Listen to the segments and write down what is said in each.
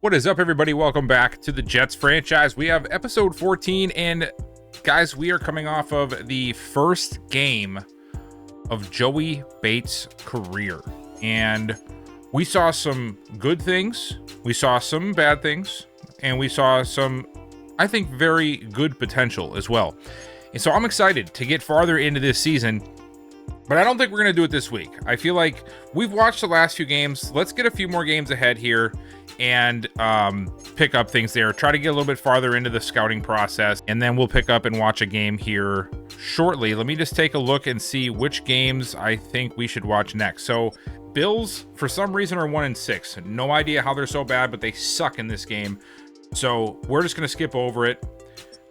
What is up, everybody? Welcome back to the Jets franchise. We have episode 14, and guys, we are coming off of the first game of Joey Bates' career, and we saw some good things, we saw some bad things, and we saw some, I think, very good potential as well. And so I'm excited to get farther into this season, but I don't think we're going to do it this week. I feel like we've watched the last few games. Let's get a few more games ahead here and pick up things there. Try to get a little bit farther into the scouting process, and then we'll pick up and watch a game here shortly. Let me just take a look and see which games I think we should watch next. So Bills, for some reason, are 1-6. No idea how they're so bad, but they suck in this game. So we're just going to skip over it.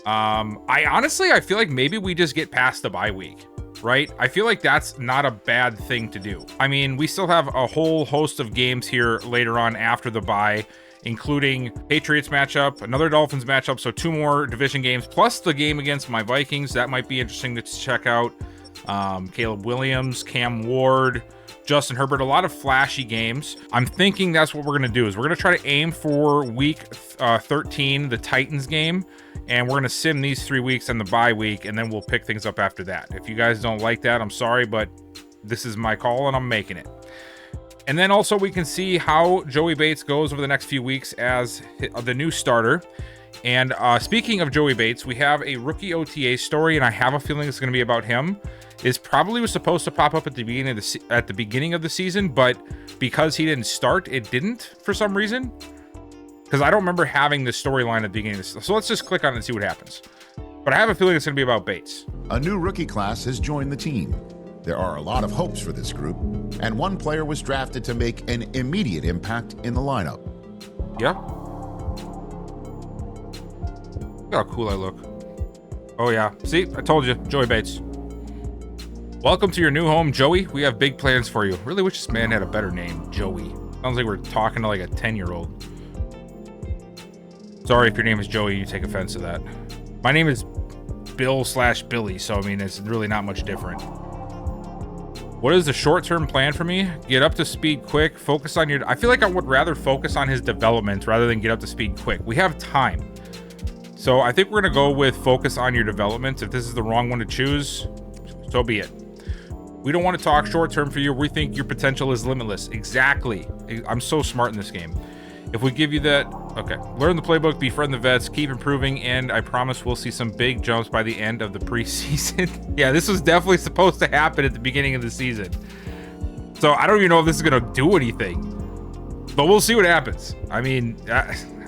I feel like maybe we just get past the bye week. Right? I feel like that's not a bad thing to do. I mean, we still have a whole host of games here later on after the bye, including Patriots matchup, another Dolphins matchup, so 2 more division games, plus the game against my Vikings. That might be interesting to check out. Caleb Williams, Cam Ward, Justin Herbert, a lot of flashy games. I'm thinking that's what we're going to do, is we're going to try to aim for week 13, the Titans game, and we're going to sim these 3 weeks and the bye week, and then we'll pick things up after that. If you guys don't like that, I'm sorry, but this is my call, and I'm making it. And then also we can see how Joey Bates goes over the next few weeks as the new starter. And speaking of Joey Bates, we have a rookie OTA story, and I have a feeling it's going to be about him. It probably was supposed to pop up at the beginning of the season, but because he didn't start, it didn't for some reason. Because I don't remember having this storyline at the beginning of this. So let's just click on it and see what happens. But I have a feeling it's going to be about Bates. A new rookie class has joined the team. There are a lot of hopes for this group, and one player was drafted to make an immediate impact in the lineup. Yeah. Look how cool I look. Oh yeah. See, I told you, Joey Bates. Welcome to your new home, Joey. We have big plans for you. Really wish this man had a better name, Joey. Sounds like we're talking to like a 10-year-old. Sorry if your name is Joey and you take offense to that. My name is Bill/Billy, so I mean, it's really not much different. What is the short-term plan for me? Get up to speed quick, focus on your... I feel like I would rather focus on his development rather than get up to speed quick. We have time. So I think we're going to go with focus on your development. If this is the wrong one to choose, so be it. We don't want to talk short-term for you. We think your potential is limitless. Exactly. I'm so smart in this game. If we give you that, okay. Learn the playbook, befriend the vets, keep improving, and I promise we'll see some big jumps by the end of the preseason. Yeah, this was definitely supposed to happen at the beginning of the season. So I don't even know if this is going to do anything, but we'll see what happens. I mean,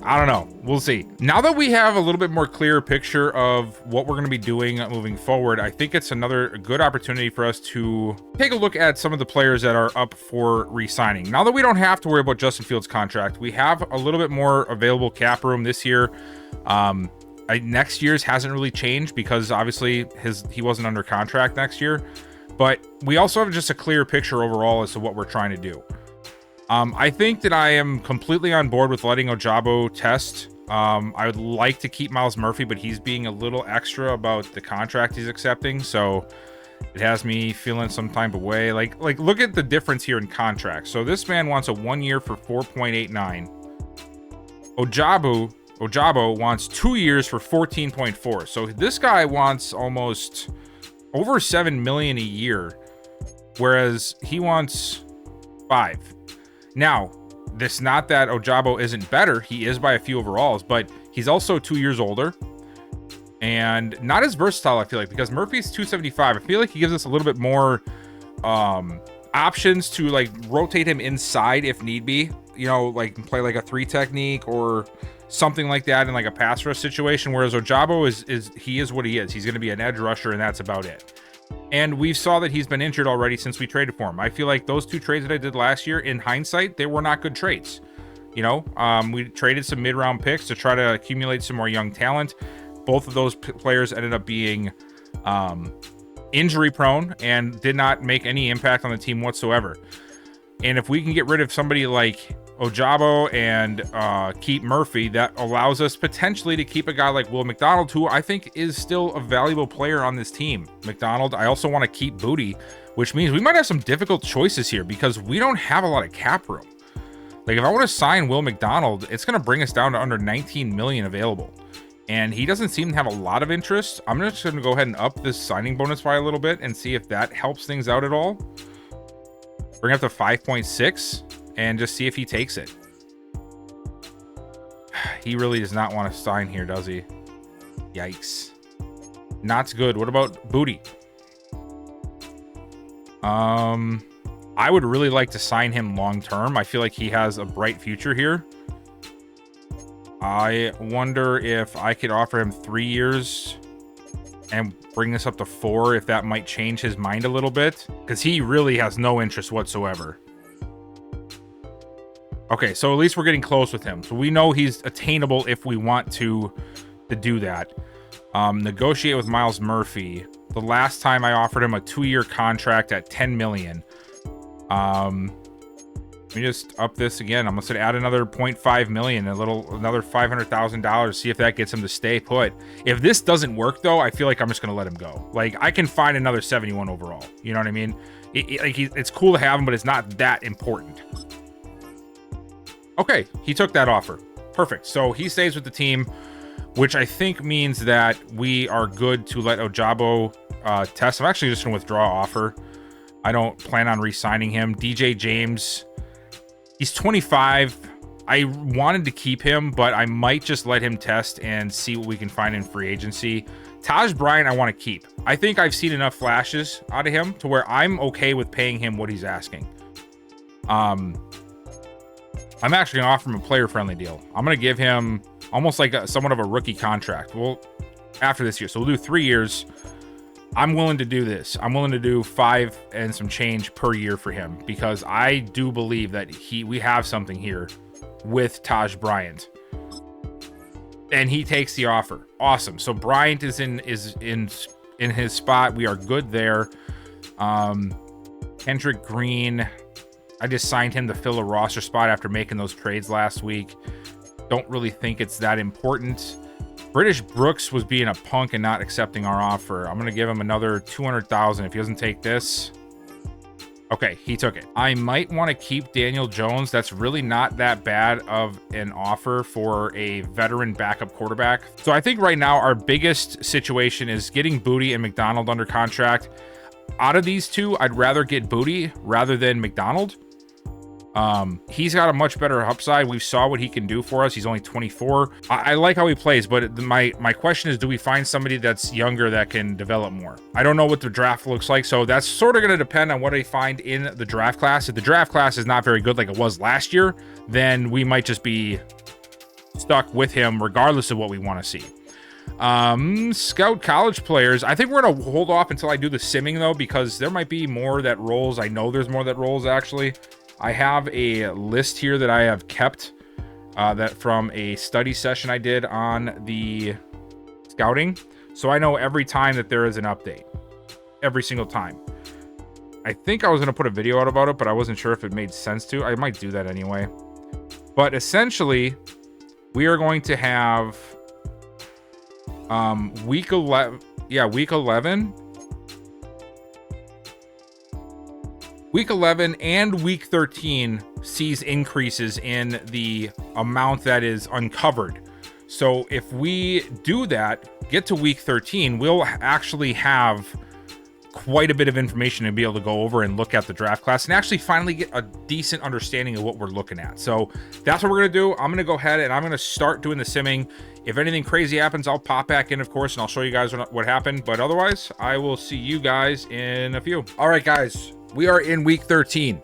I don't know. We'll see. Now that we have a little bit more clear picture of what we're going to be doing moving forward, I think it's another good opportunity for us to take a look at some of the players that are up for re-signing. Now that we don't have to worry about Justin Fields' contract, we have a little bit more available cap room this year. Next year's hasn't really changed because obviously he wasn't under contract next year, but we also have just a clear picture overall as to what we're trying to do. I think that I am completely on board with letting Ojabo test. I would like to keep Myles Murphy, but he's being a little extra about the contract he's accepting, so it has me feeling some type of way. Like look at the difference here in contracts. So this man wants a 1 year for 4.89. Ojabo wants 2 years for 14.4. So this guy wants almost over $7 million a year, whereas he wants 5. Now, this not that Ojabo isn't better. He is by a few overalls, but he's also 2 years older and not as versatile, I feel like, because Murphy's 275. I feel like he gives us a little bit more options to like rotate him inside if need be, you know, like play like a 3 technique or something like that in like a pass rush situation. Whereas Ojabo is what he is. He's going to be an edge rusher, and that's about it. And we saw that he's been injured already since we traded for him. I feel like those 2 trades that I did last year, in hindsight, they were not good trades. You know, we traded some mid-round picks to try to accumulate some more young talent. Both of those players ended up being injury prone and did not make any impact on the team whatsoever. And if we can get rid of somebody like Ojabo and keep Murphy, that allows us potentially to keep a guy like Will McDonald, who I think is still a valuable player on this team. McDonald, I also want to keep Booty, which means we might have some difficult choices here because we don't have a lot of cap room. Like, if I want to sign Will McDonald, it's going to bring us down to under 19 million available. And he doesn't seem to have a lot of interest. I'm just going to go ahead and up this signing bonus by a little bit and see if that helps things out at all. Bring up to 5.6 and just see if he takes it. He really does not want to sign here, does he? Yikes. Not good. What about Booty? I would really like to sign him long term. I feel like he has a bright future here. I wonder if I could offer him 3 years and bring this up to 4, if that might change his mind a little bit, because he really has no interest whatsoever. Okay, so at least we're getting close with him. So we know he's attainable if we want to do that. Negotiate with Miles Murphy. The last time I offered him a 2-year contract at 10 million. Let me just up this again. I'm just gonna add another 0.5 million, another $500,000, see if that gets him to stay put. If this doesn't work though, I feel like I'm just gonna let him go. Like, I can find another 71 overall. You know what I mean? It's cool to have him, but it's not that important. Okay, he took that offer. Perfect. So he stays with the team, which I think means that we are good to let Ojabo test. I'm actually just gonna withdraw offer. I don't plan on re-signing him. DJ James, he's 25. I wanted to keep him, but I might just let him test and see what we can find in free agency. Taj Bryant, I want to keep. I think I've seen enough flashes out of him to where I'm okay with paying him what he's asking. I'm actually going to offer him a player-friendly deal. I'm going to give him almost like somewhat of a rookie contract. Well, after this year. So we'll do 3 years. I'm willing to do this. I'm willing to do 5 and some change per year for him, because I do believe that we have something here with Taj Bryant, and he takes the offer. Awesome. So Bryant is in his spot. We are good there. Kendrick Green, I just signed him to fill a roster spot after making those trades last week. Don't really think it's that important. British Brooks was being a punk and not accepting our offer. I'm going to give him another 200,000 if he doesn't take this. Okay, he took it. I might want to keep Daniel Jones. That's really not that bad of an offer for a veteran backup quarterback. So I think right now our biggest situation is getting Booty and McDonald under contract. Out of these two, I'd rather get Booty rather than McDonald. He's got a much better upside. We saw what he can do for us. He's only 24. I like how he plays, but my question is, do we find somebody that's younger that can develop more? I don't know what the draft looks like, so that's sort of going to depend on what I find in the draft class. If the draft class is not very good like it was last year, then we might just be stuck with him regardless of what we want to see. Scout college players. I think we're going to hold off until I do the simming though, because there might be more that rolls. I know there's more that rolls actually. I have a list here that I have kept that from a study session I did on the scouting. So I know every time that there is an update. Every single time. I think I was going to put a video out about it, but I wasn't sure if it made sense to. I might do that anyway. But essentially, we are going to have week 11. Yeah, week 11. Week 11 and week 13 sees increases in the amount that is uncovered. So if we do that, get to week 13, we'll actually have quite a bit of information to be able to go over and look at the draft class and actually finally get a decent understanding of what we're looking at. So that's what we're going to do. I'm going to go ahead and I'm going to start doing the simming. If anything crazy happens, I'll pop back in, of course, and I'll show you guys what happened. But otherwise, I will see you guys in a few. All right, guys. We are in week 13.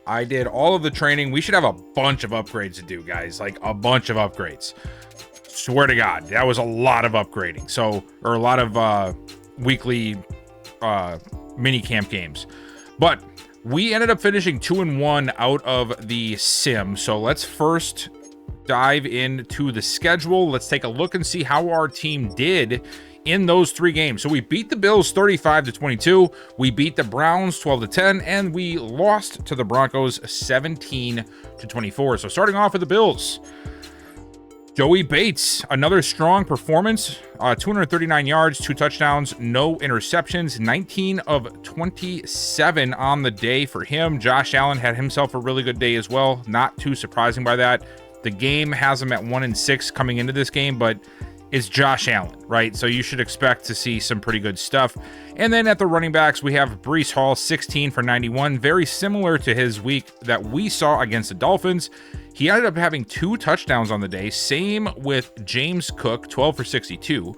I did all of the training. We should have a bunch of upgrades to do, guys. Like a bunch of upgrades. Swear to God, that was a lot of upgrading. So, or a lot of weekly mini camp games. But we ended up finishing 2-1 out of the sim. So let's first dive into the schedule. Let's take a look and see how our team did in those 3 games. So we beat the Bills 35-22, we beat the Browns 12-10, and we lost to the Broncos 17-24. So starting off with the Bills, Joey Bates, another strong performance, 239 yards, 2 touchdowns, no interceptions, 19 of 27 on the day for him. Josh Allen had himself a really good day as well. Not too surprising by that. The game has him at 1-6 coming into this game, but it's Josh Allen, right? So you should expect to see some pretty good stuff. And then at the running backs, we have Breece Hall, 16 for 91, very similar to his week that we saw against the Dolphins. He ended up having 2 touchdowns on the day. Same with James Cook, 12 for 62.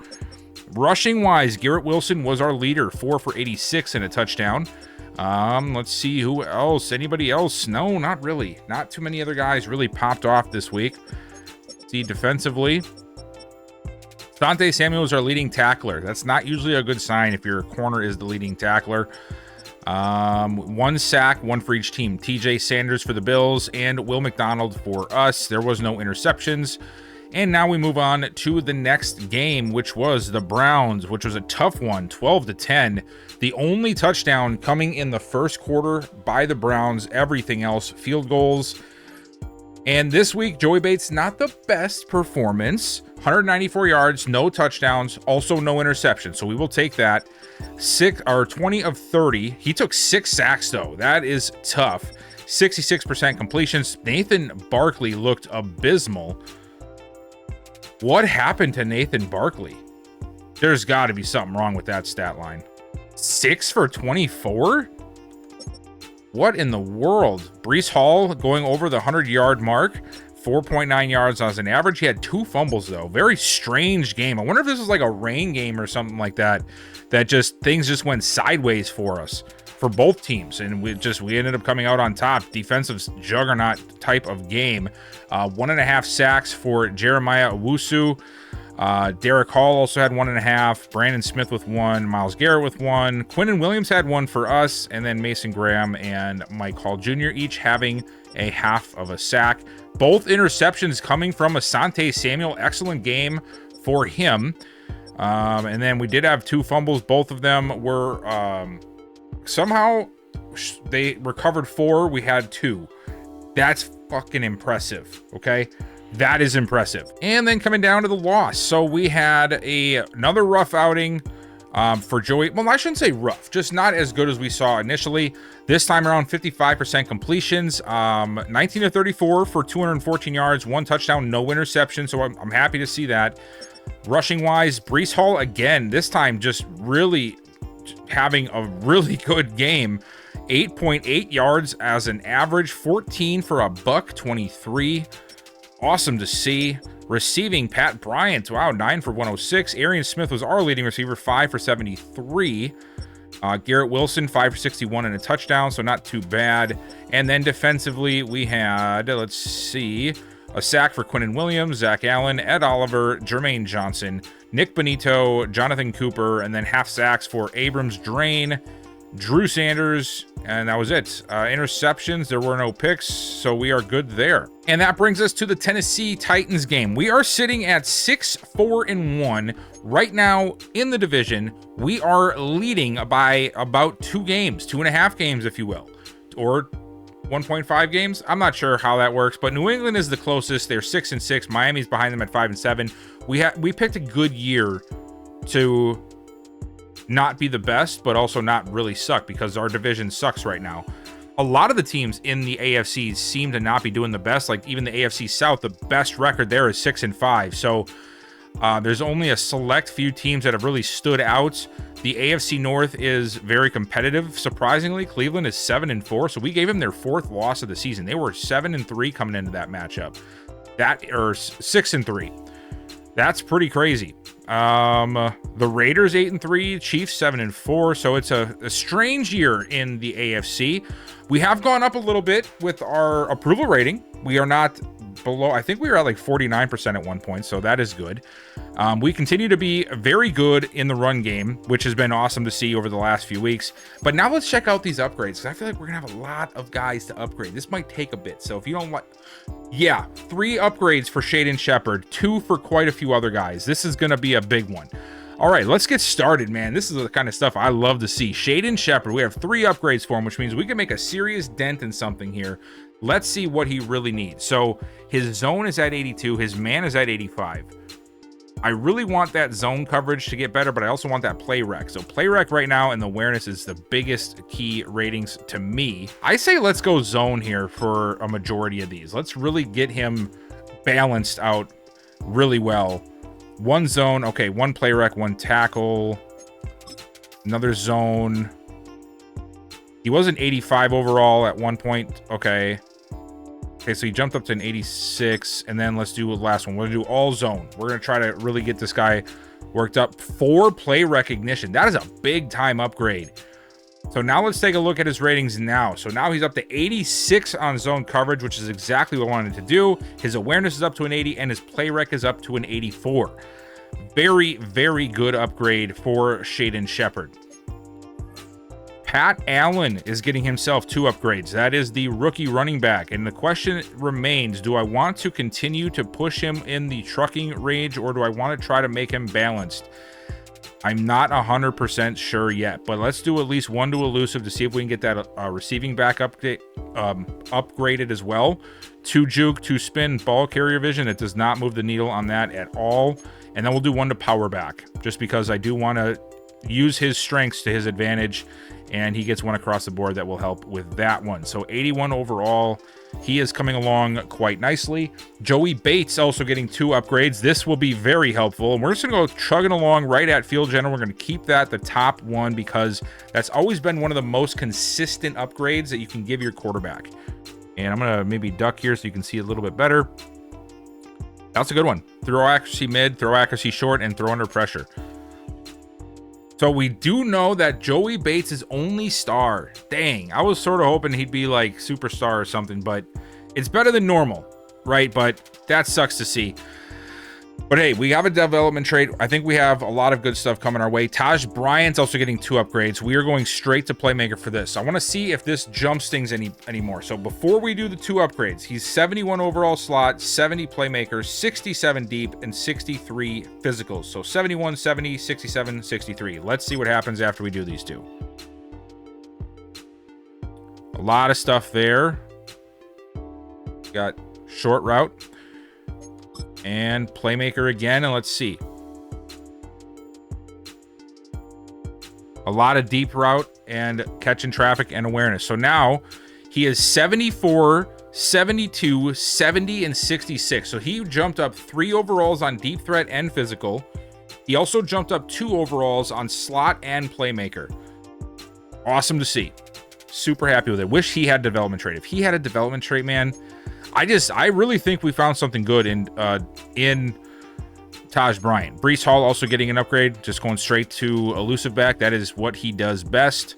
Rushing wise, Garrett Wilson was our leader, 4 for 86 and a touchdown. Let's see who else. Anybody else? No, not really. Not too many other guys really popped off this week. See, defensively, Asante Samuel is our leading tackler. That's not usually a good sign if your corner is the leading tackler. 1 sack, 1 for each team. TJ Sanders for the Bills and Will McDonald for us. There was no interceptions. And now we move on to the next game, which was the Browns, which was a tough one, 12-10. The only touchdown coming in the first quarter by the Browns. Everything else, field goals. And this week, Joey Bates, not the best performance. 194 yards, no touchdowns, also no interceptions. So we will take that. 20 of 30. He took 6 sacks, though. That is tough. 66% completions. Nathan Barkley looked abysmal. What happened to Nathan Barkley? There's got to be something wrong with that stat line. 6 for 24? What in the world? Breece Hall going over the 100-yard mark. 4.9 yards as an average. He had 2 fumbles, though. Very strange game. I wonder if this was like a rain game or something like that. That just things just went sideways for us, for both teams, and we ended up coming out on top. Defensive juggernaut type of game. 1.5 sacks for Jeremiah Owusu. Derek Hall also had 1.5. Brandon Smith with 1. Myles Garrett with 1. Quinnen Williams had 1 for us, and then Mason Graham and Mike Hall Jr. each having a half of a sack. Both interceptions coming from Asante Samuel. Excellent game for him. And then we did have 2 fumbles. Both of them were somehow they recovered 4. We had 2. That's fucking impressive. Okay. That is impressive. And then coming down to the loss. So we had another rough outing for Joey. Well, I shouldn't say rough, just not as good as we saw initially. This time around, 55% completions, 19 of 34 for 214 yards, 1 touchdown, no interception. So I'm happy to see that. Rushing wise, Breece Hall again, this time just really having a really good game. 8.8 yards as an average, 14 for a $123. Awesome to see. Receiving, Pat Bryant, wow, 9 for 106. Arian Smith was our leading receiver, 5 for 73. Garrett Wilson, 5 for 61 and a touchdown, so not too bad. And then defensively, we had, let's see, a sack for Quinnen Williams, Zach Allen, Ed Oliver, Jermaine Johnson, Nick Benito, Jonathan Cooper, and then half sacks for Abrams Drain, Drew Sanders, and that was it. Interceptions, there were no picks, so we are good there. And that brings us to the Tennessee Titans game. We are sitting at 6-4-1 right now in the division. We are leading by about 2 games, 2.5 games, if you will, or 1.5 games. I'm not sure how that works, but New England is the closest. They're 6-6. Miami's behind them at 5-7. We picked a good year to not be the best, but also not really suck, because our division sucks right now. A lot of the teams in the AFC seem to not be doing the best. Like even the AFC South, the best record there is 6-5. So there's only a select few teams that have really stood out. The AFC North is very competitive. Surprisingly, Cleveland is 7-4. So we gave them their 4th loss of the season. They were 7-3 coming into that matchup. Or 6-3. That's pretty crazy. The Raiders 8-3, Chiefs 7-4. So it's a strange year in the AFC. We have gone up a little bit with our approval rating. We are not below. I think we were at like 49% at one point, so that is good. We continue to be very good in the run game, which has been awesome to see over the last few weeks. But now let's check out these upgrades, because I feel like we're gonna have a lot of guys to upgrade. This might take a bit, so if you don't like, 3 upgrades for Shaden Shepard, 2 for quite a few other guys. This is gonna be a big one. All right, let's get started, man. This is the kind of stuff I love to see. Shaden Shepard, we have 3 upgrades for him, which means we can make a serious dent in something here. Let's see what he really needs. So his zone is at 82. His man is at 85. I really want that zone coverage to get better, but I also want that play rec. So play rec right now and the awareness is the biggest key ratings to me. I say let's go zone here for a majority of these. Let's really get him balanced out really well. One zone, okay, one play rec, one tackle, another zone. He was an 85 overall at one point. Okay, so he jumped up to an 86, and then let's do the last one. We're gonna do all zone. We're gonna try to really get this guy worked up for play recognition. That is a big time upgrade. So now let's take a look at his ratings now. So now he's up to 86 on zone coverage, which is exactly what I wanted to do. His awareness is up to an 80, and his play rec is up to an 84. Very, very good upgrade for Shaden Shepard. Pat Allen is getting himself 2 upgrades. That is the rookie running back. And the question remains, do I want to continue to push him in the trucking range, or do I want to try to make him balanced? I'm not 100% sure yet, but let's do at least 1 to elusive to see if we can get that receiving back upgraded as well. 2 juke, 2 spin, ball carrier vision. It does not move the needle on that at all. And then we'll do 1 to power back, just because I do want to use his strengths to his advantage, and he gets 1 across the board that will help with that one. So 81 overall. He is coming along quite nicely. Joey Bates also getting 2 upgrades. This will be very helpful, and we're just gonna go chugging along right at field general. We're gonna keep that the top one because that's always been one of the most consistent upgrades that you can give your quarterback. And I'm gonna maybe duck here so you can see a little bit better. That's a good one. Throw accuracy mid, throw accuracy short, and throw under pressure. So we do know that Joey Bates is only star. Dang, I was sort of hoping he'd be like superstar or something, but it's better than normal, right? But that sucks to see. But hey, we have a development trait. I think we have a lot of good stuff coming our way. Taj Bryant's also getting 2 upgrades. We are going straight to playmaker for this. I want to see if this jumps things anymore. So before we do the 2 upgrades, he's 71 overall slot, 70 playmaker, 67 deep, and 63 physicals. So 71, 70, 67, 63. Let's see what happens after we do these 2. A lot of stuff there. Got short route. And playmaker again, and let's see. A lot of deep route and catching traffic and awareness. So now he is 74, 72, 70, and 66. So he jumped up 3 overalls on deep threat and physical. He also jumped up 2 overalls on slot and playmaker. Awesome to see. Super happy with it. Wish he had development trait. If he had a development trait, man, I really think we found something good in Taj Bryant. Breece Hall also getting an upgrade, just going straight to elusive back. That is what he does best.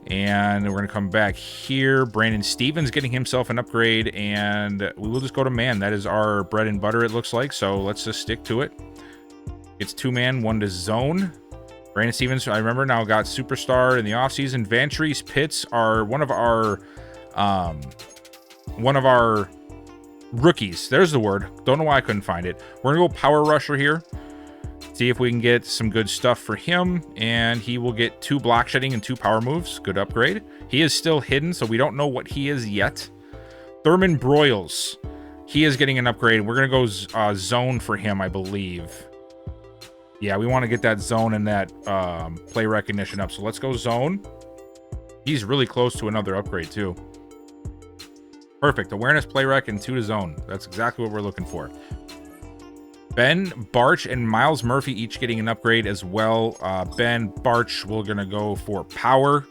And we're going to come back here. Brandon Stevens getting himself an upgrade, and we will just go to man. That is our bread and butter, it looks like. So let's just stick to it. It's 2-man, 1 to zone. Brandon Stevens, I remember now, got superstar in the offseason. Vantrese Pitts are one of our rookies. There's the word. Don't know why I couldn't find it. We're gonna go power rusher here, see if we can get some good stuff for him, and he will get 2 block shedding and 2 power moves. Good upgrade. He is still hidden, so we don't know what he is yet. Thurman Broyles, he is getting an upgrade. We're gonna go zone for him, I believe. Yeah, we want to get that zone and that play recognition up, so let's go zone. He's really close to another upgrade too. Perfect. Awareness, play rec, and 2 to zone. That's exactly what we're looking for. Ben Barch and Miles Murphy each getting an upgrade as well. Ben Barch, we're going to go for power.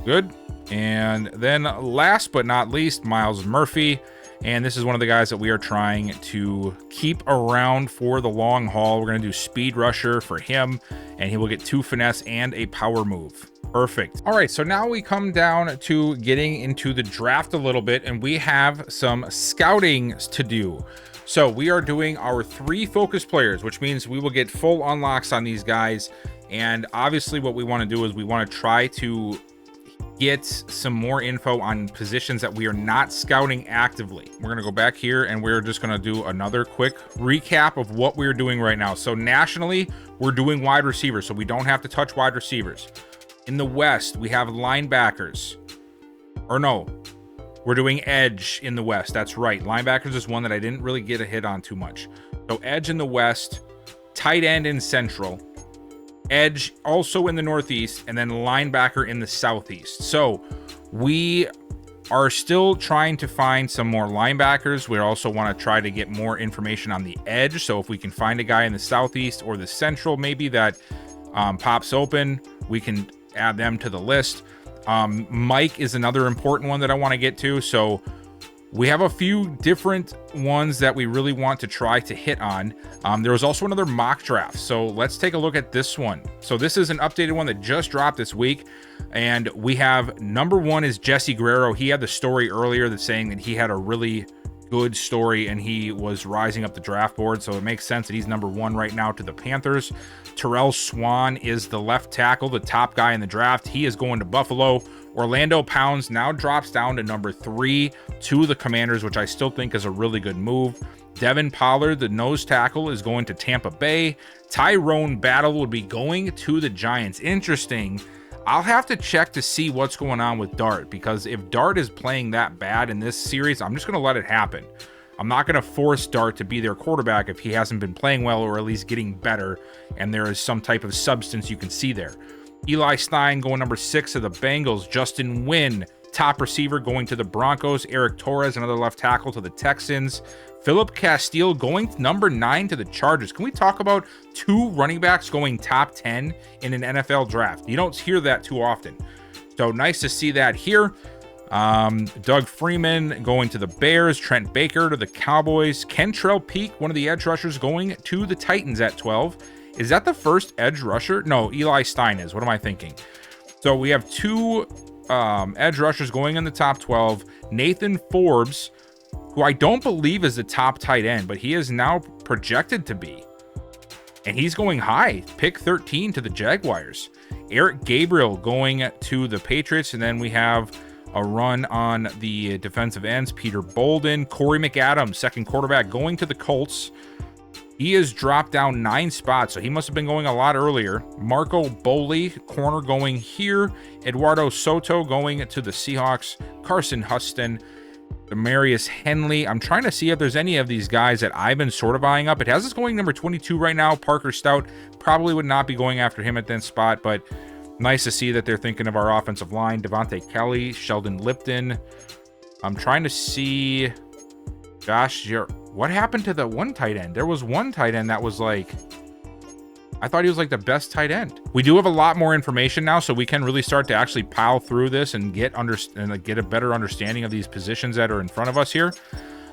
Good. And then last but not least, Miles Murphy. And this is one of the guys that we are trying to keep around for the long haul. We're going to do speed rusher for him, and he will get 2 finesse and a power move. Perfect. All right, so now we come down to getting into the draft a little bit, and we have some scouting to do. So we are doing our 3 focus players, which means we will get full unlocks on these guys. And obviously what we want to do is we want to try to get some more info on positions that we are not scouting actively. We're going to go back here, and we're just going to do another quick recap of what we're doing right now. So nationally, we're doing wide receivers, so we don't have to touch wide receivers. In the West, we have linebackers. Or no, we're doing edge in the West. That's right. Linebackers is one that I didn't really get a hit on too much. So edge in the West, tight end in Central, edge also in the Northeast, and then linebacker in the Southeast. So we are still trying to find some more linebackers. We also want to try to get more information on the edge. So if we can find a guy in the Southeast or the Central, maybe that pops open, we can add them to the list. Mike is another important one that I want to get to. So we have a few different ones that we really want to try to hit on. There was also another mock draft. So let's take a look at this one. So this is an updated one that just dropped this week. And we have number 1 is Jesse Guerrero. He had the story earlier that's saying that he had a really good story and he was rising up the draft board. So it makes sense that he's number 1 right now to the Panthers. Terrell Swan is the left tackle, the top guy in the draft. He is going to Buffalo. Orlando Pounds now drops down to number 3 to the Commanders, which I still think is a really good move. Devin Pollard, the nose tackle, is going to Tampa Bay. Tyrone Battle would be going to the Giants. Interesting. I'll have to check to see what's going on with Dart, because if Dart is playing that bad in this series, I'm just going to let it happen. I'm not going to force Dart to be their quarterback if he hasn't been playing well or at least getting better and there is some type of substance you can see there. Eli Stein going number 6 to the Bengals. Justin Wynn, top receiver, going to the Broncos. Eric Torres, another left tackle, to the Texans. Philip Castile going number 9 to the Chargers. Can we talk about 2 running backs going top 10 in an NFL draft? You don't hear that too often. So nice to see that here. Doug Freeman going to the Bears. Trent Baker to the Cowboys. Kentrell Peak, one of the edge rushers, going to the Titans at 12. Is that the first edge rusher? No, Eli Stein is. What am I thinking? So we have 2 edge rushers going in the top 12. Nathan Forbes, who I don't believe is the top tight end, but he is now projected to be. And he's going high. Pick 13 to the Jaguars. Eric Gabriel going to the Patriots. And then we have a run on the defensive ends. Peter Bolden. Corey McAdams, second quarterback, going to the Colts. He has dropped down 9 spots, so he must have been going a lot earlier. Marco Boley, corner, going here. Eduardo Soto going to the Seahawks. Carson Huston. Demarius Henley. I'm trying to see if there's any of these guys that I've been sort of eyeing up. It has us going number 22 right now. Parker Stout, probably would not be going after him at that spot, but nice to see that they're thinking of our offensive line. Devontae Kelly, Sheldon Lipton. I'm trying to see... Josh, what happened to the one tight end? There was one tight end that was like... I thought he was like the best tight end. We do have a lot more information now, so we can really start to actually pile through this and get a better understanding of these positions that are in front of us here.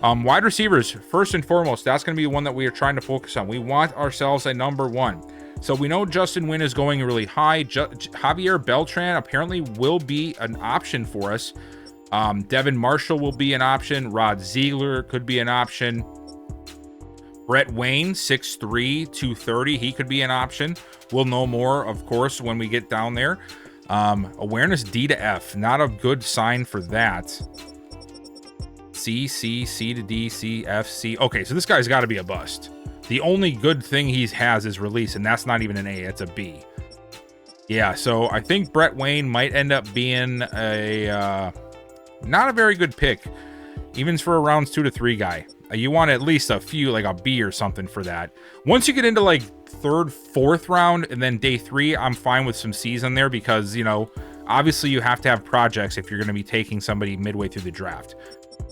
Wide receivers, first and foremost, that's going to be one that we are trying to focus on. We want ourselves a number 1. So we know Justin Wynn is going really high. Javier Beltran apparently will be an option for us. Devin Marshall will be an option. Rod Ziegler could be an option. Brett Wayne, 6'3", 230. He could be an option. We'll know more, of course, when we get down there. Awareness D to F. Not a good sign for that. C to D, C, F, C. Okay, so this guy's got to be a bust. The only good thing he has is release, and that's not even an A. It's a B. Yeah, so I think Brett Wayne might end up being a not a very good pick, even for a rounds 2 to 3 guy. You want at least a few, like a B or something for that. Once you get into like 3rd, 4th round, and then day 3, I'm fine with some C's in there because, you know, obviously you have to have projects if you're going to be taking somebody midway through the draft.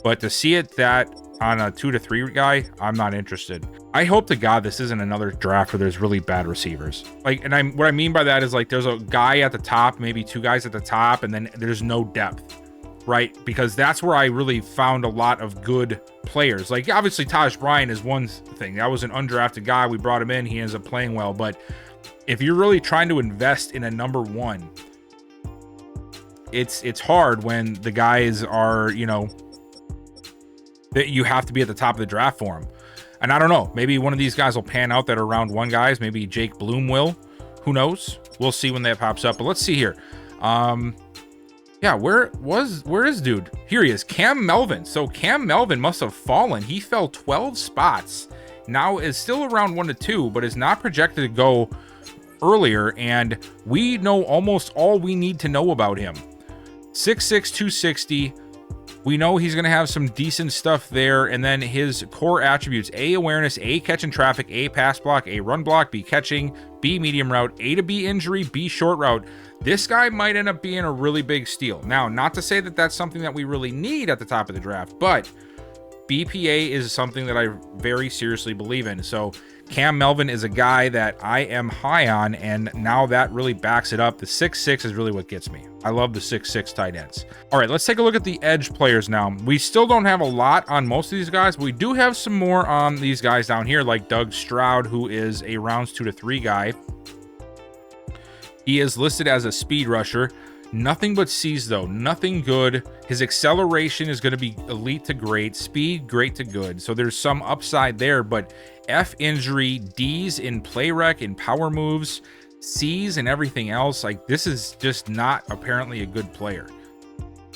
But to see it that on a 2 to 3 guy, I'm not interested. I hope to God this isn't another draft where there's really bad receivers. Like, and what I mean by that is like there's a guy at the top, maybe 2 guys at the top, and then there's no depth. Right, because that's where I really found a lot of good players. Like, obviously, Taj Bryant is one thing. That was an undrafted guy. We brought him in. He ends up playing well. But if you're really trying to invest in a number 1, it's hard when the guys are, you know, that you have to be at the top of the draft for them. And I don't know. Maybe one of these guys will pan out that are round 1 guys. Maybe Jake Bloom will. Who knows? We'll see when that pops up. But let's see here. Yeah, where is dude? Here he is, Cam Melvin. So Cam Melvin must have fallen. He fell 12 spots. Now is still around 1 to 2, but is not projected to go earlier. And we know almost all we need to know about him. 6'6", 260. We know he's going to have some decent stuff there. And then his core attributes: A, awareness; A, catch in traffic; A, pass block; A, run block; B, catching; B, medium route; A to B, injury; B, short route. This guy might end up being a really big steal. Now, not to say that that's something that we really need at the top of the draft, but BPA is something that I very seriously believe in. So Cam Melvin is a guy that I am high on, and now that really backs it up. The 6'6" is really what gets me. I love the 6'6" tight ends. All right, let's take a look at the edge players now. We still don't have a lot on most of these guys, but we do have some more on these guys down here, like Doug Stroud, who is a rounds 2 to 3 guy. He is listed as a speed rusher. Nothing but C's though, nothing good. His acceleration is going to be elite to great, speed great to good. So there's some upside there, but F injury, D's in play rec and power moves, C's and everything else. Like, this is just not apparently a good player.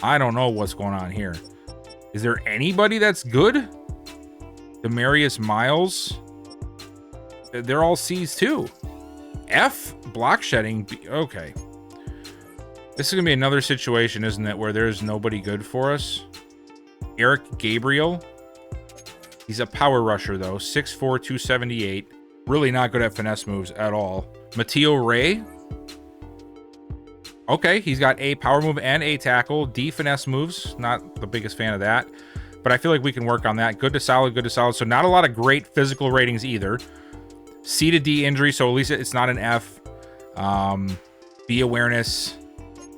I don't know what's going on here. Is there anybody that's good? Demarius Miles. They're all C's too. F, block shedding. Okay. This is going to be another situation, isn't it, where there's nobody good for us? Eric Gabriel. He's a power rusher, though. 6'4", 278. Really not good at finesse moves at all. Mateo Ray. Okay, he's got A, power move and A, tackle. D, finesse moves. Not the biggest fan of that, but I feel like we can work on that. Good to solid, good to solid. So not a lot of great physical ratings either. C to D injury, so at least it's not an F. B, awareness.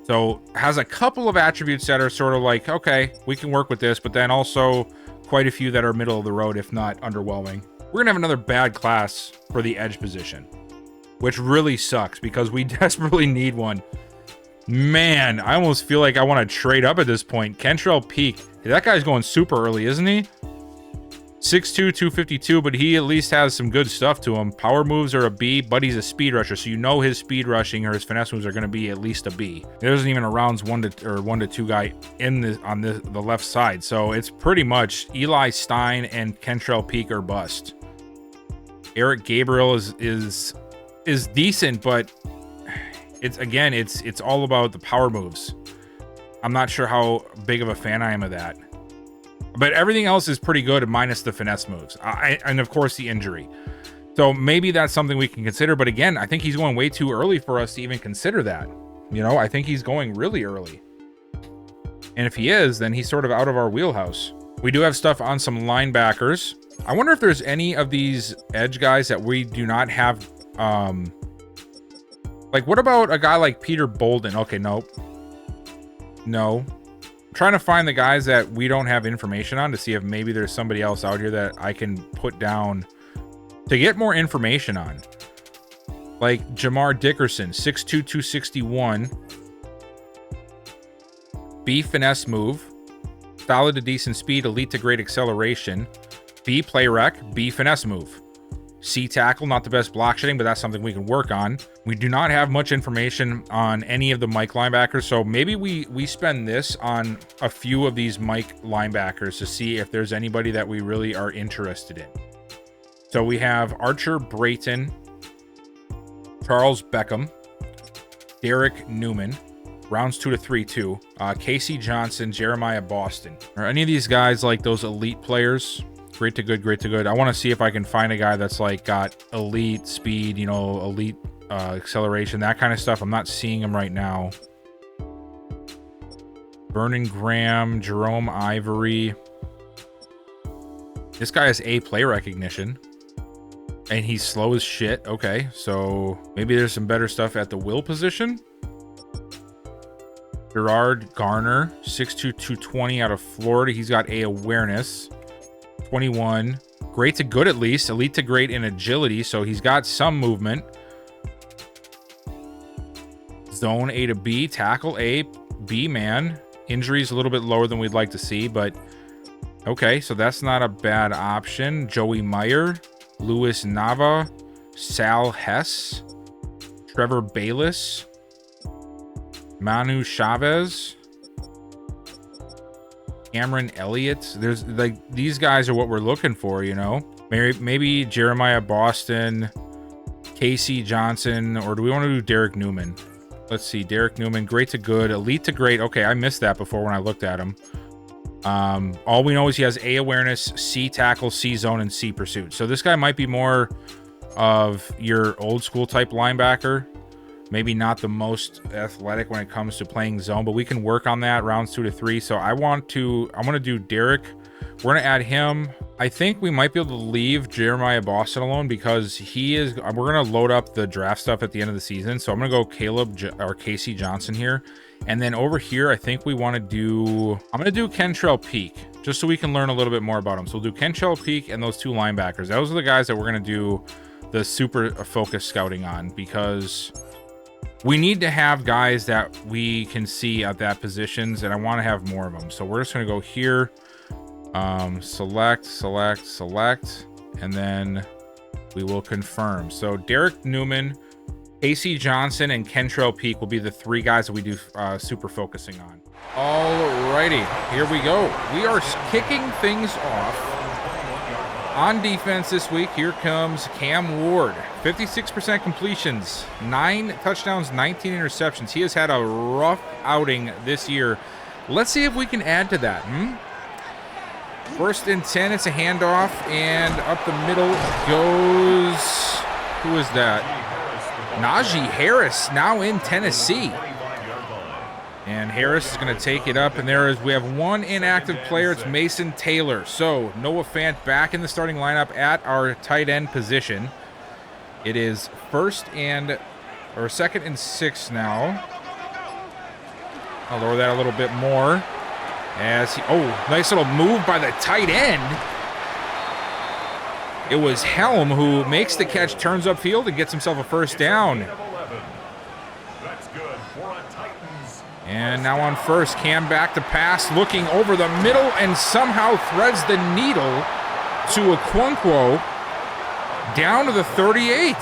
So has a couple of attributes that are sort of like, okay, we can work with this, but then also quite a few that are middle of the road, if not underwhelming. We're going to have another bad class for the edge position, which really sucks because we desperately need one. Man, I almost feel like I want to trade up at this point. Kentrell Peak. That guy's going super early, isn't he? 6'2", 252, but he at least has some good stuff to him. Power moves are a B, but he's a speed rusher, so you know his speed rushing or his finesse moves are going to be at least a B. There isn't even a rounds 1 to 2 guy in the left side, so it's pretty much Eli Stein and Kentrell Peak or bust. Eric Gabriel is decent, but it's all about the power moves. I'm not sure how big of a fan I am of that. But everything else is pretty good, minus the finesse moves. And of course, the injury. So maybe that's something we can consider. But again, I think he's going way too early for us to even consider that. You know, I think he's going really early. And if he is, then he's sort of out of our wheelhouse. We do have stuff on some linebackers. I wonder if there's any of these edge guys that we do not have. Like, what about a guy like Peter Bolden? Okay, nope. No. Trying to find the guys that we don't have information on to see if maybe there's somebody else out here that I can put down to get more information on. Like Jamar Dickerson, 6'2", 261. B, finesse move. Solid to decent speed, elite to great acceleration. B, play rec. B, finesse move. C, tackle, not the best block shedding, but that's something we can work on. We do not have much information on any of the Mike linebackers, so maybe we spend this on a few of these Mike linebackers to see if there's anybody that we really are interested in. So we have Archer Brayton, Charles Beckham, Derek Newman, rounds 2 to 3 too, Casey Johnson, Jeremiah Boston. Are any of these guys like those elite players? Great to good, great to good. I want to see if I can find a guy that's like got elite speed, you know, elite acceleration, that kind of stuff. I'm not seeing him right now. Vernon Graham, Jerome Ivory. This guy has A, play recognition. And he's slow as shit. Okay, so maybe there's some better stuff at the will position. Gerard Garner, 6'2", 220 out of Florida. He's got A, awareness. 21. Great to good at least. Elite to great in agility, so he's got some movement. Zone A to B. Tackle A. B man. Injuries a little bit lower than we'd like to see, but okay, so that's not a bad option. Joey Meyer. Luis Nava. Sal Hess. Trevor Bayless. Manu Chavez. Cameron Elliott. There's like, these guys are what we're looking for, you know. Maybe Jeremiah Boston, Casey Johnson, or do we want to do Derek Newman? Let's see. Derek Newman, great to good, elite to great. Okay, I missed that before when I looked at him. All we know is he has A awareness, C tackle, C zone, and C pursuit. So this guy might be more of your old school type linebacker. Maybe not the most athletic when it comes to playing zone, but we can work on that rounds 2 to 3. So I want to do Derek. We're going to add him. I think we might be able to leave Jeremiah Boston alone because we're going to load up the draft stuff at the end of the season. So I'm going to go Casey Johnson here. And then over here, I think I'm going to do Kentrell Peak just so we can learn a little bit more about him. So we'll do Kentrell Peak and those 2 linebackers. Those are the guys that we're going to do the super focus scouting on because we need to have guys that we can see at that positions, and I want to have more of them. So we're just going to go here, select, and then we will confirm. So Derek Newman, AC Johnson, and Kentrell Peak will be the 3 guys that we do super focusing on. Alrighty, here we go. We are kicking things off on defense this week. Here comes Cam Ward. 56% completions, 9 touchdowns, 19 interceptions. He has had a rough outing this year. Let's see if we can add to that. First and 10, it's a handoff, and up the middle goes, who is that? Najee Harris, now in Tennessee. And Harris is going to take it up, and we have 1 inactive player. It's Mason Taylor. So Noah Fant back in the starting lineup at our tight end position. It is 2nd and 6 now. I'll lower that a little bit more. Nice little move by the tight end. It was Helm who makes the catch, turns upfield, and gets himself a first down. And now on first, Cam back to pass, looking over the middle, and somehow threads the needle to Okonkwo down to the 38.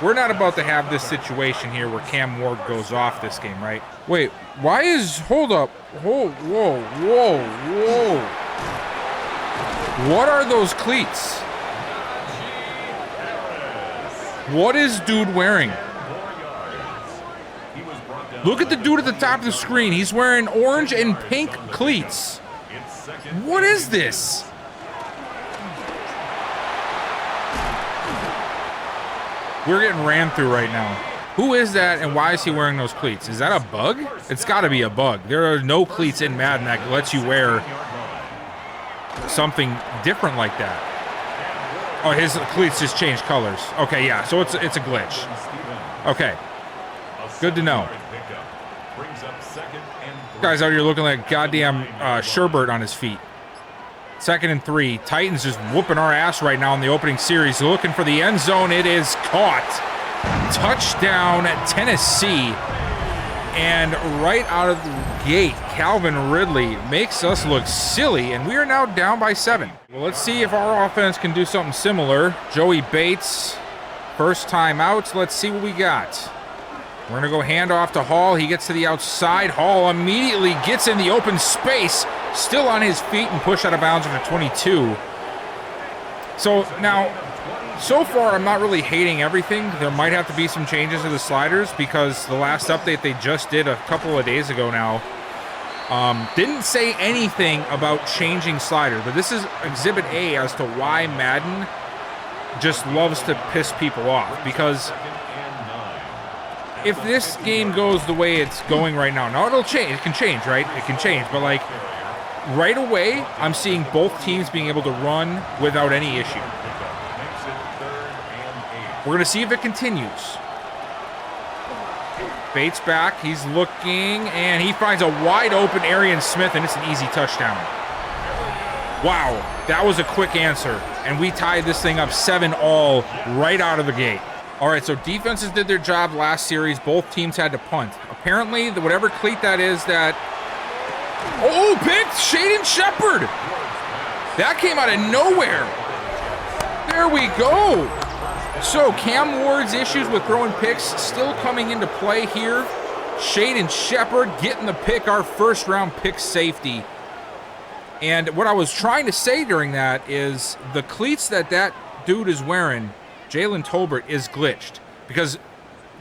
We're not about to have this situation here where Cam Ward goes off this game, right? Wait, hold up. Whoa. What are those cleats? What is dude wearing? Look at the dude at the top of the screen. He's wearing orange and pink cleats. What is this? We're getting ran through right now. Who is that and why is he wearing those cleats? Is that a bug? It's got to be a bug. There are no cleats in Madden that lets you wear something different like that. Oh, his cleats just changed colors. Okay, yeah, so it's a glitch. Okay, good to know. Guy's out here looking like goddamn Sherbert on his feet. 2nd and 3. Titans just whooping our ass right now in the opening series. Looking for the end zone. It is caught. Touchdown, Tennessee. And right out of the gate, Calvin Ridley makes us look silly, and we are now down by 7. Well, let's see if our offense can do something similar. Joey Bates, first time out. Let's see what we got. We're going to go hand off to Hall. He gets to the outside. Hall immediately gets in the open space, still on his feet and pushed out of bounds for 22. So now, so far, I'm not really hating everything. There might have to be some changes to the sliders because the last update they just did a couple of days ago now didn't say anything about changing sliders. But this is Exhibit A as to why Madden just loves to piss people off. Because if this game goes the way it's going right now it'll change. It can change, right? It can change. But like right away, I'm seeing both teams being able to run without any issue. We're going to see if it continues. Bates back. He's looking, and he finds a wide open Arian Smith, and it's an easy touchdown. Wow, that was a quick answer, and we tied this thing up 7-all right out of the gate. All right, so defenses did their job last series. Both teams had to punt. Apparently, whatever cleat that is that... Oh, picked! Shaden Shepard! That came out of nowhere. There we go. So Cam Ward's issues with throwing picks still coming into play here. Shaden Shepard getting the pick, our first-round pick safety. And what I was trying to say during that is the cleats that dude is wearing, Jalen Tolbert, is glitched. Because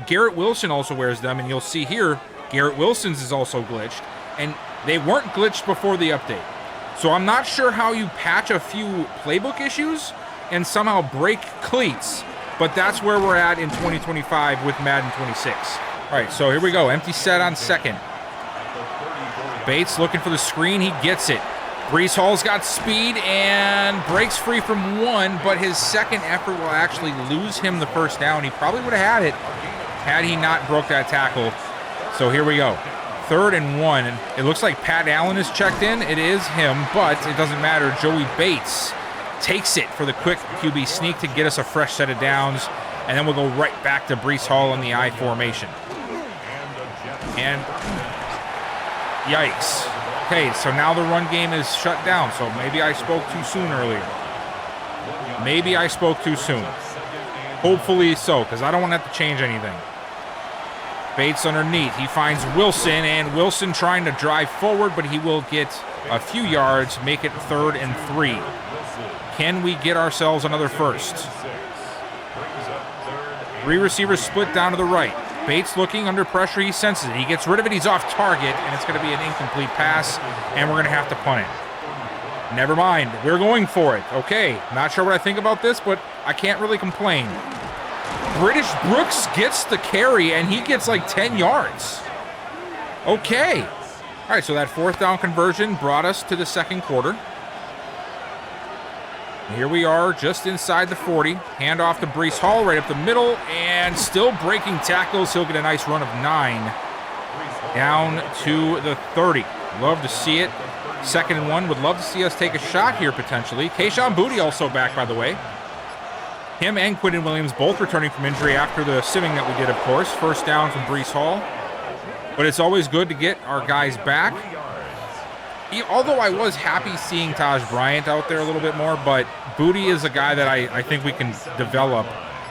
Garrett Wilson also wears them, and you'll see here, Garrett Wilson's is also glitched, and they weren't glitched before the update. So I'm not sure how you patch a few playbook issues and somehow break cleats, but that's where we're at in 2025 with Madden 26. All right, so here we go. Empty set on second. Bates looking for the screen. He gets it. Breece Hall's got speed and breaks free from one, but his second effort will actually lose him the first down. He probably would have had it had he not broke that tackle. So here we go. 3rd and 1. And it looks like Pat Allen is checked in. It is him, but it doesn't matter. Joey Bates takes it for the quick QB sneak to get us a fresh set of downs, and then we'll go right back to Breece Hall in the I formation. And yikes. Okay, so now the run game is shut down, so maybe I spoke too soon earlier. Maybe I spoke too soon. Hopefully so, because I don't want to have to change anything. Bates underneath. He finds Wilson, and Wilson trying to drive forward, but he will get a few yards, make it 3rd and 3. Can we get ourselves another first? 3 receivers split down to the right. Bates looking under pressure. He senses it. He gets rid of it. He's off target, and it's going to be an incomplete pass, and we're going to have to punt it. Never mind. We're going for it. Okay. Not sure what I think about this, but I can't really complain. British Brooks gets the carry, and he gets like 10 yards. Okay. All right, so that 4th down conversion brought us to the second quarter. Here we are just inside the 40. Hand off to Breece Hall right up the middle, and still breaking tackles. He'll get a nice run of 9 down to the 30. Love to see it. 2nd and 1. Would love to see us take a shot here potentially. Kayshon Boutte also back, by the way. Him and Quinton Williams both returning from injury after the simming that we did, of course. 1st down from Breece Hall. But it's always good to get our guys back. Although I was happy seeing Taj Bryant out there a little bit more, but Boutte is a guy that I think we can develop,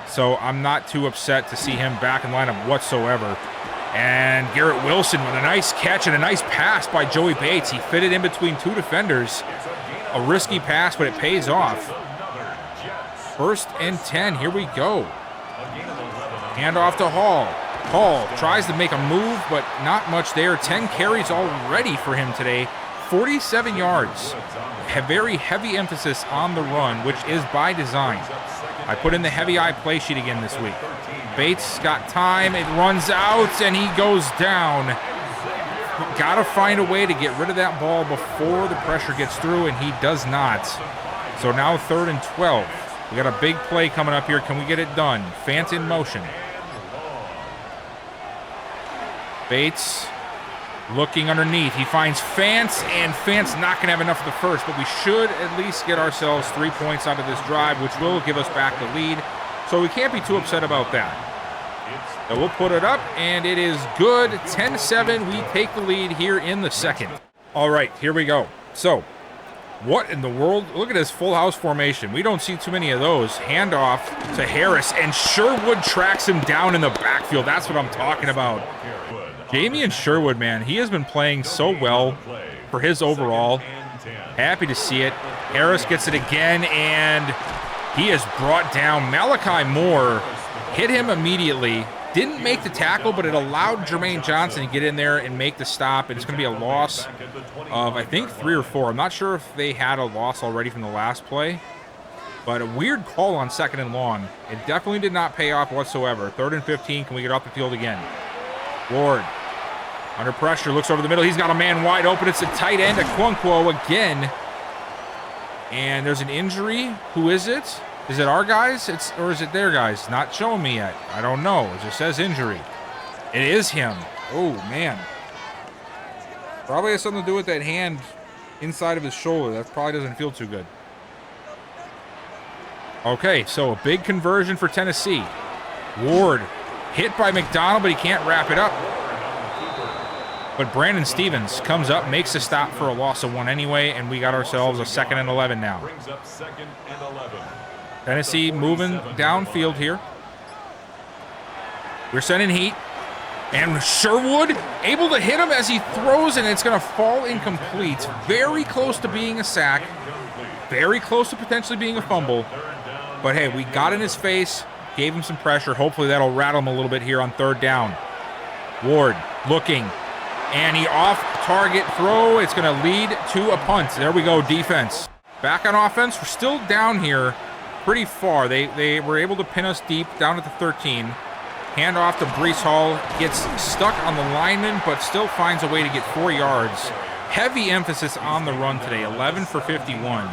so I'm not too upset to see him back in lineup whatsoever. And Garrett Wilson with a nice catch and a nice pass by Joey Bates. He fitted in between 2 defenders. A risky pass, but it pays off. 1st and 10, here we go. Hand off to Hall. Hall tries to make a move, but not much there. 10 carries already for him today. 47 yards. A very heavy emphasis on the run, which is by design. I put in the heavy eye play sheet again this week. Bates got time. It runs out, and he goes down. Got to find a way to get rid of that ball before the pressure gets through, and he does not. So now 3rd and 12. We got a big play coming up here. Can we get it done? Fant in motion. Bates looking underneath. He finds Fant, and Fant's not going to have enough of the first, but we should at least get ourselves 3 points out of this drive, which will give us back the lead. So we can't be too upset about that. So we'll put it up, and it is good. 10-7. We take the lead here in the second. All right, here we go. So what in the world? Look at this full house formation. We don't see too many of those. Handoff to Harris, and Sherwood tracks him down in the backfield. That's what I'm talking about. Jamie Sherwood, man, he has been playing so well for his overall. Happy to see it. Harris gets it again, and he is brought down. Malachi Moore hit him immediately. Didn't make the tackle, but it allowed Jermaine Johnson to get in there and make the stop. And it's going to be a loss of, I think, 3 or 4. I'm not sure if they had a loss already from the last play. But a weird call on 2nd and long. It definitely did not pay off whatsoever. 3rd and 15. Can we get off the field again? Ward under pressure, looks over the middle. He's got a man wide open. It's a tight end, Okonkwo again. And there's an injury. Who is it? Is it our guys? Or is it their guys? Not showing me yet. I don't know. It just says injury. It is him. Oh, man. Probably has something to do with that hand inside of his shoulder. That probably doesn't feel too good. Okay, so a big conversion for Tennessee. Ward hit by McDonald, but he can't wrap it up. But Brandon Stevens comes up, makes a stop for a loss of 1 anyway, and we got ourselves a 2nd and 11 now. Tennessee moving downfield here. We're sending heat. And Sherwood able to hit him as he throws, and it's going to fall incomplete. Very close to being a sack. Very close to potentially being a fumble. But hey, we got in his face. Gave him some pressure. Hopefully that'll rattle him a little bit here on third down. Ward looking. And he off-target throw. It's going to lead to a punt. There we go, defense. Back on offense. We're still down here pretty far. They were able to pin us deep down at the 13. Hand off to Brees Hall. Gets stuck on the lineman, but still finds a way to get 4 yards. Heavy emphasis on the run today. 11 for 51.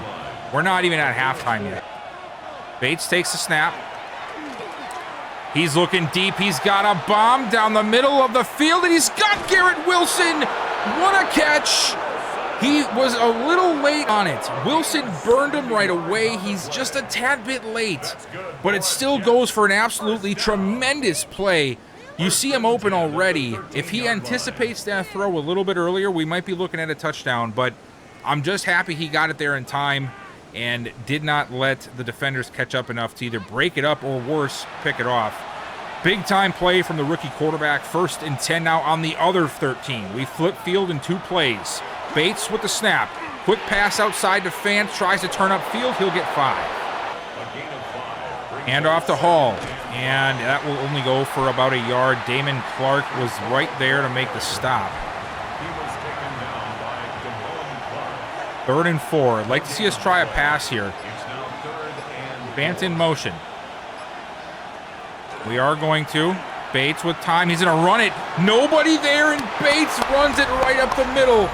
We're not even at halftime yet. Bates takes the snap. He's looking deep. He's got a bomb down the middle of the field, and he's got Garrett Wilson. What a catch. He was a little late on it. Wilson burned him right away. He's just a tad bit late, but it still goes for an absolutely tremendous play. You see him open already. If he anticipates that throw a little bit earlier, we might be looking at a touchdown, but I'm just happy he got it there in time and did not let the defenders catch up enough to either break it up or worse, pick it off. Big time play from the rookie quarterback. 1st and 10 now on the other 13. We flip field in 2 plays. Bates with the snap. Quick pass outside to Fant. Tries to turn up field. He'll get 5. Hand off to Hall. And that will only go for about a yard. Damon Clark was right there to make the stop. 3rd and 4. I'd like to see us try a pass here. Fant in motion. We are going to. Bates with time. He's going to run it. Nobody there, and Bates runs it right up the middle.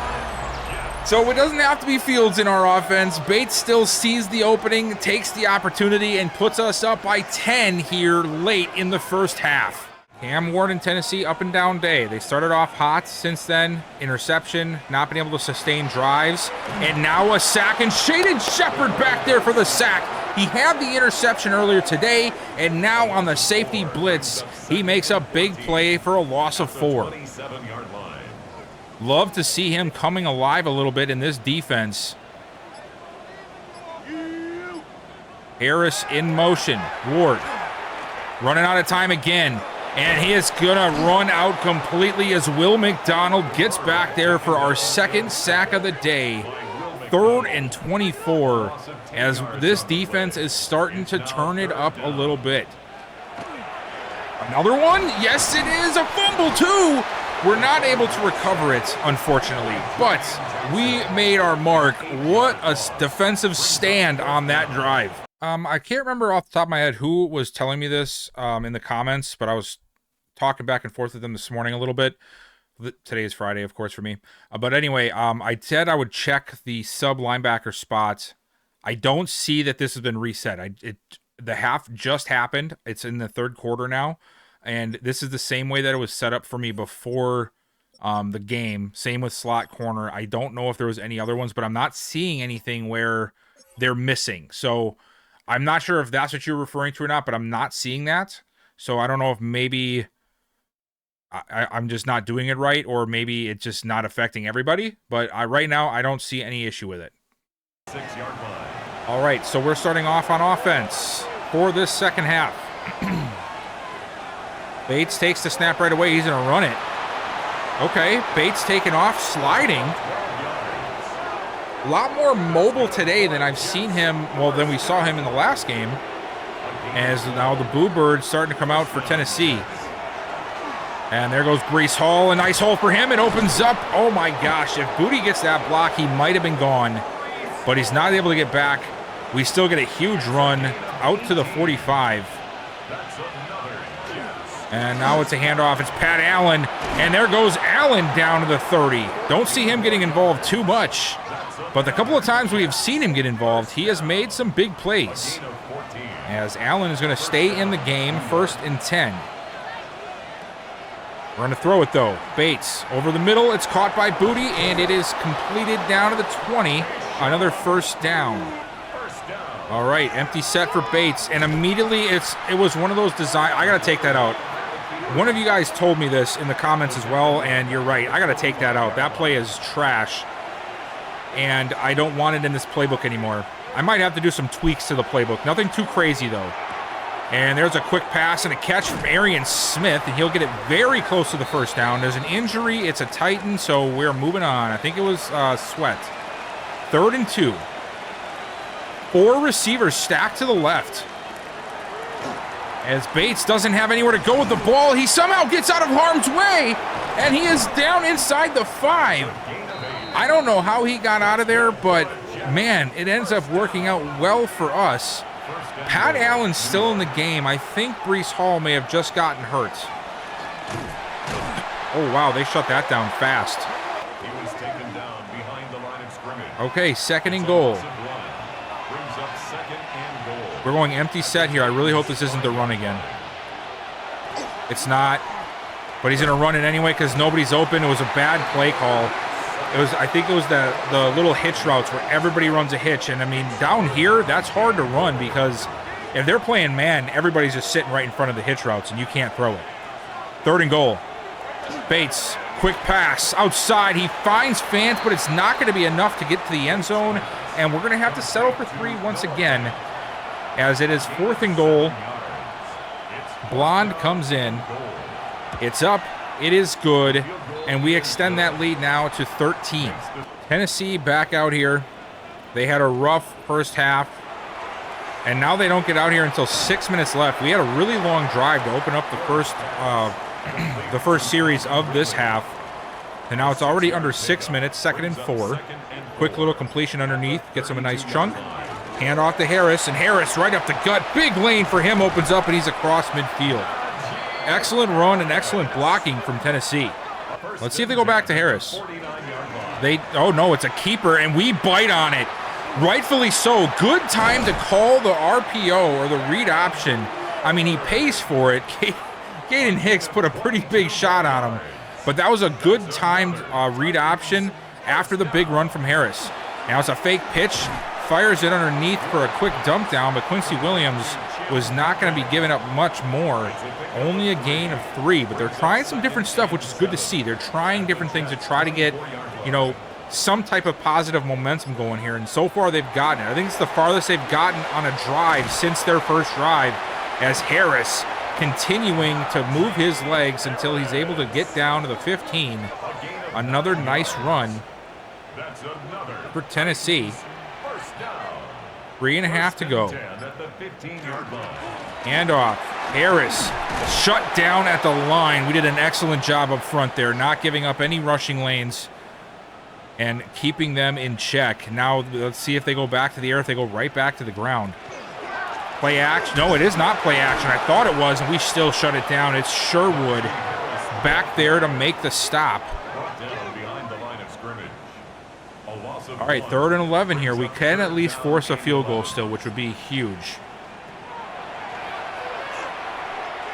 So it doesn't have to be Fields in our offense. Bates still sees the opening, takes the opportunity, and puts us up by 10 here late in the first half. Cam Ward in Tennessee, up and down day. They started off hot since then. Interception, not been able to sustain drives. And now a sack, and Shaden Shepard back there for the sack. He had the interception earlier today, and now on the safety blitz, he makes a big play for a loss of 4. Love to see him coming alive a little bit in this defense. Harris in motion. Ward running out of time again. And he is going to run out completely as Will McDonald gets back there for our 2nd sack of the day. 3rd and 24 as this defense is starting to turn it up a little bit. Another one? Yes, it is. A fumble, too. We're not able to recover it, unfortunately, but we made our mark. What a defensive stand on that drive. I can't remember off the top of my head who was telling me this in the comments, but I was talking back and forth with them this morning a little bit. Today is Friday, of course, for me. But anyway, I said I would check the sub linebacker spot. I don't see that this has been reset. The half just happened. It's in the 3rd quarter now. And this is the same way that it was set up for me before the game. Same with slot corner. I don't know if there was any other ones, but I'm not seeing anything where they're missing. So I'm not sure if that's what you're referring to or not, but I'm not seeing that. So I don't know if maybe I'm just not doing it right, or maybe it's just not affecting everybody. But right now, I don't see any issue with it. 6-yard line. All right, so we're starting off on offense for this second half. Bates takes the snap right away. He's going to run it. Okay, Bates taking off, sliding. A lot more mobile today than I've seen him, than we saw him in the last game. As now the Boo Birds starting to come out for Tennessee. And there goes Brees Hall. A nice hole for him. It opens up. Oh my gosh, if Booty gets that block, he might have been gone. But he's not able to get back. We still get a huge run out to the 45. And now it's a handoff. It's Pat Allen. And there goes Allen down to the 30. Don't see him getting involved too much. But the couple of times we have seen him get involved, he has made some big plays. As Allen is going to stay in the game, 1st and 10. We're going to throw it, though. Bates over the middle. It's caught by Booty, and it is completed down to the 20. Another 1st down. All right, empty set for Bates. And immediately it was one of those design. I got to take that out. One of you guys told me this in the comments as well, and you're right. I got to take that out. That play is trash, and I don't want it in this playbook anymore. I might have to do some tweaks to the playbook. Nothing too crazy, though. And there's a quick pass and a catch from Arian Smith, and he'll get it very close to the 1st down. There's an injury. It's a Titan, so we're moving on. I think it was Sweat. 3rd and 2. 4 receivers stacked to the left. As Bates doesn't have anywhere to go with the ball, he somehow gets out of harm's way, and he is down inside the 5. I don't know how he got out of there, but man, it ends up working out well for us. Pat Allen's still in the game. I think Breece Hall may have just gotten hurt. Oh, wow, they shut that down fast. He was taken down behind the line of scrimmage. Okay, 2nd and goal. Brings up 2nd and goal. We're going empty set here. I really hope this isn't the run again. It's not, but he's going to run it anyway because nobody's open. It was a bad play call. I think it was the little hitch routes where everybody runs a hitch. And, I mean, down here, that's hard to run because if they're playing man, everybody's just sitting right in front of the hitch routes, and you can't throw it. 3rd and goal. Bates, quick pass. Outside, he finds Fant, but it's not going to be enough to get to the end zone. And we're going to have to settle for 3 once again, as it is 4th and goal. Blonde comes in. It's up. It is good. And we extend that lead now to 13. Tennessee back out here. They had a rough first half. And now they don't get out here until 6 minutes left. We had a really long drive to open up the first series of this half. And now it's already under 6 minutes, 2nd and 4. Quick little completion underneath. Gets him a nice chunk. Hand off to Harris. And Harris right up the gut. Big lane for him opens up, and he's across midfield. Excellent run and excellent blocking from Tennessee. Let's see if they go back to Harris. Oh no, it's a keeper, and we bite on it. Rightfully so. Good time to call the RPO or the read option. I mean, he pays for it. Caden Hicks put a pretty big shot on him, but that was a good timed read option after the big run from Harris. Now it's a fake pitch. Fires it underneath for a quick dump down, but Quincy Williams was not going to be giving up much more. Only a gain of 3, but they're trying some different stuff, which is good to see. They're trying different things to try to get, some type of positive momentum going here, and so far they've gotten it. I think it's the farthest they've gotten on a drive since their first drive, as Harris continuing to move his legs until he's able to get down to the 15. Another nice run for Tennessee. 3.5 to go. Handoff. Harris shut down at the line. We did an excellent job up front there, not giving up any rushing lanes and keeping them in check. Now let's see if they go back to the air, if they go right back to the ground. Play action. No, it is not play action. I thought it was, and we still shut it down. It's Sherwood back there to make the stop. All right, 3rd and 11 here. We can at least force a field goal still, which would be huge.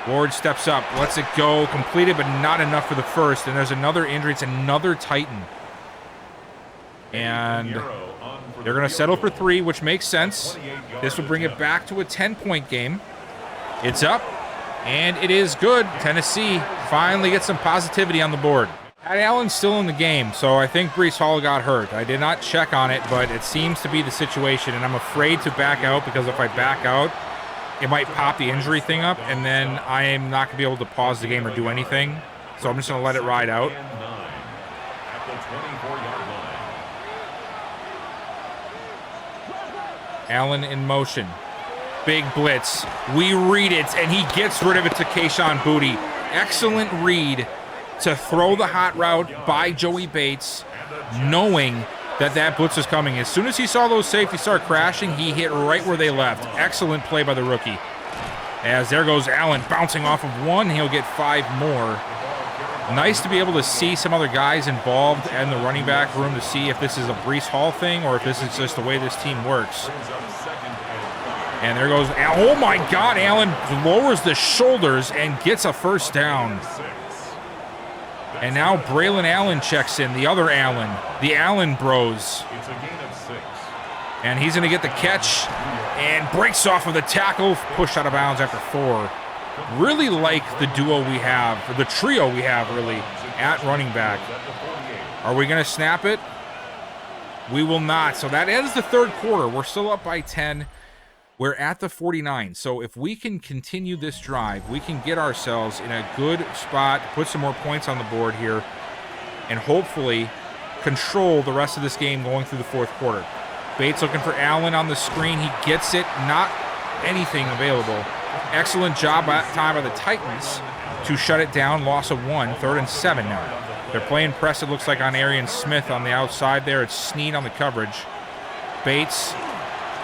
Ward steps up, lets it go, completed, but not enough for the first. And there's another injury. It's another Titan. And they're going to settle for 3, which makes sense. This would bring it back to a 10-point game. It's up, and it is good. Tennessee finally gets some positivity on the board. Pat Allen's still in the game, so I think Breece Hall got hurt. I did not check on it, but it seems to be the situation, and I'm afraid to back out because if I back out, it might pop the injury thing up, and then I am not going to be able to pause the game or do anything. So I'm just going to let it ride out. Allen in motion. Big blitz. We read it, and he gets rid of it to Kayshon Boutte. Excellent read to throw the hot route by Joey Bates, knowing that blitz was coming. As soon as he saw those safeties start crashing, he hit right where they left. Excellent play by the rookie. As there goes Allen bouncing off of 1, he'll get 5 more. Nice to be able to see some other guys involved in the running back room to see if this is a Breece Hall thing or if this is just the way this team works. And there goes, oh my God, Allen lowers the shoulders and gets a first down. And now Braylon Allen checks in, the other Allen, the Allen bros. It's a gain of 6. And he's going to get the catch and breaks off of the tackle, pushed out of bounds after 4. Really like the duo we have, or the trio we have, really, at running back. Are we going to snap it? We will not. So that ends the 3rd quarter. We're still up by 10. We're at the 49. So if we can continue this drive, we can get ourselves in a good spot, put some more points on the board here, and hopefully control the rest of this game going through the 4th quarter. Bates looking for Allen on the screen. He gets it. Not anything available. Excellent job that time of the Titans to shut it down. Loss of 1, 3rd and 7 now. They're playing press, it looks like, on Arian Smith on the outside there. It's Snead on the coverage. Bates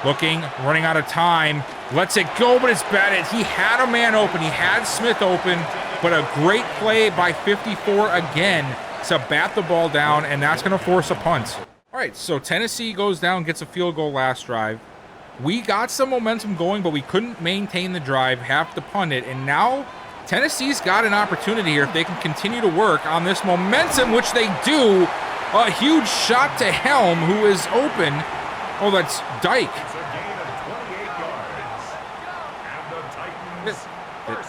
looking, running out of time. Lets it go, but it's batted. He had a man open. He had Smith open, but a great play by 54 again to bat the ball down, and that's going to force a punt. All right, so Tennessee goes down, gets a field goal last drive. We got some momentum going, but we couldn't maintain the drive, have to punt it, and now Tennessee's got an opportunity here if they can continue to work on this momentum, which they do. A huge shot to Helm, who is open. Oh, that's Dyke.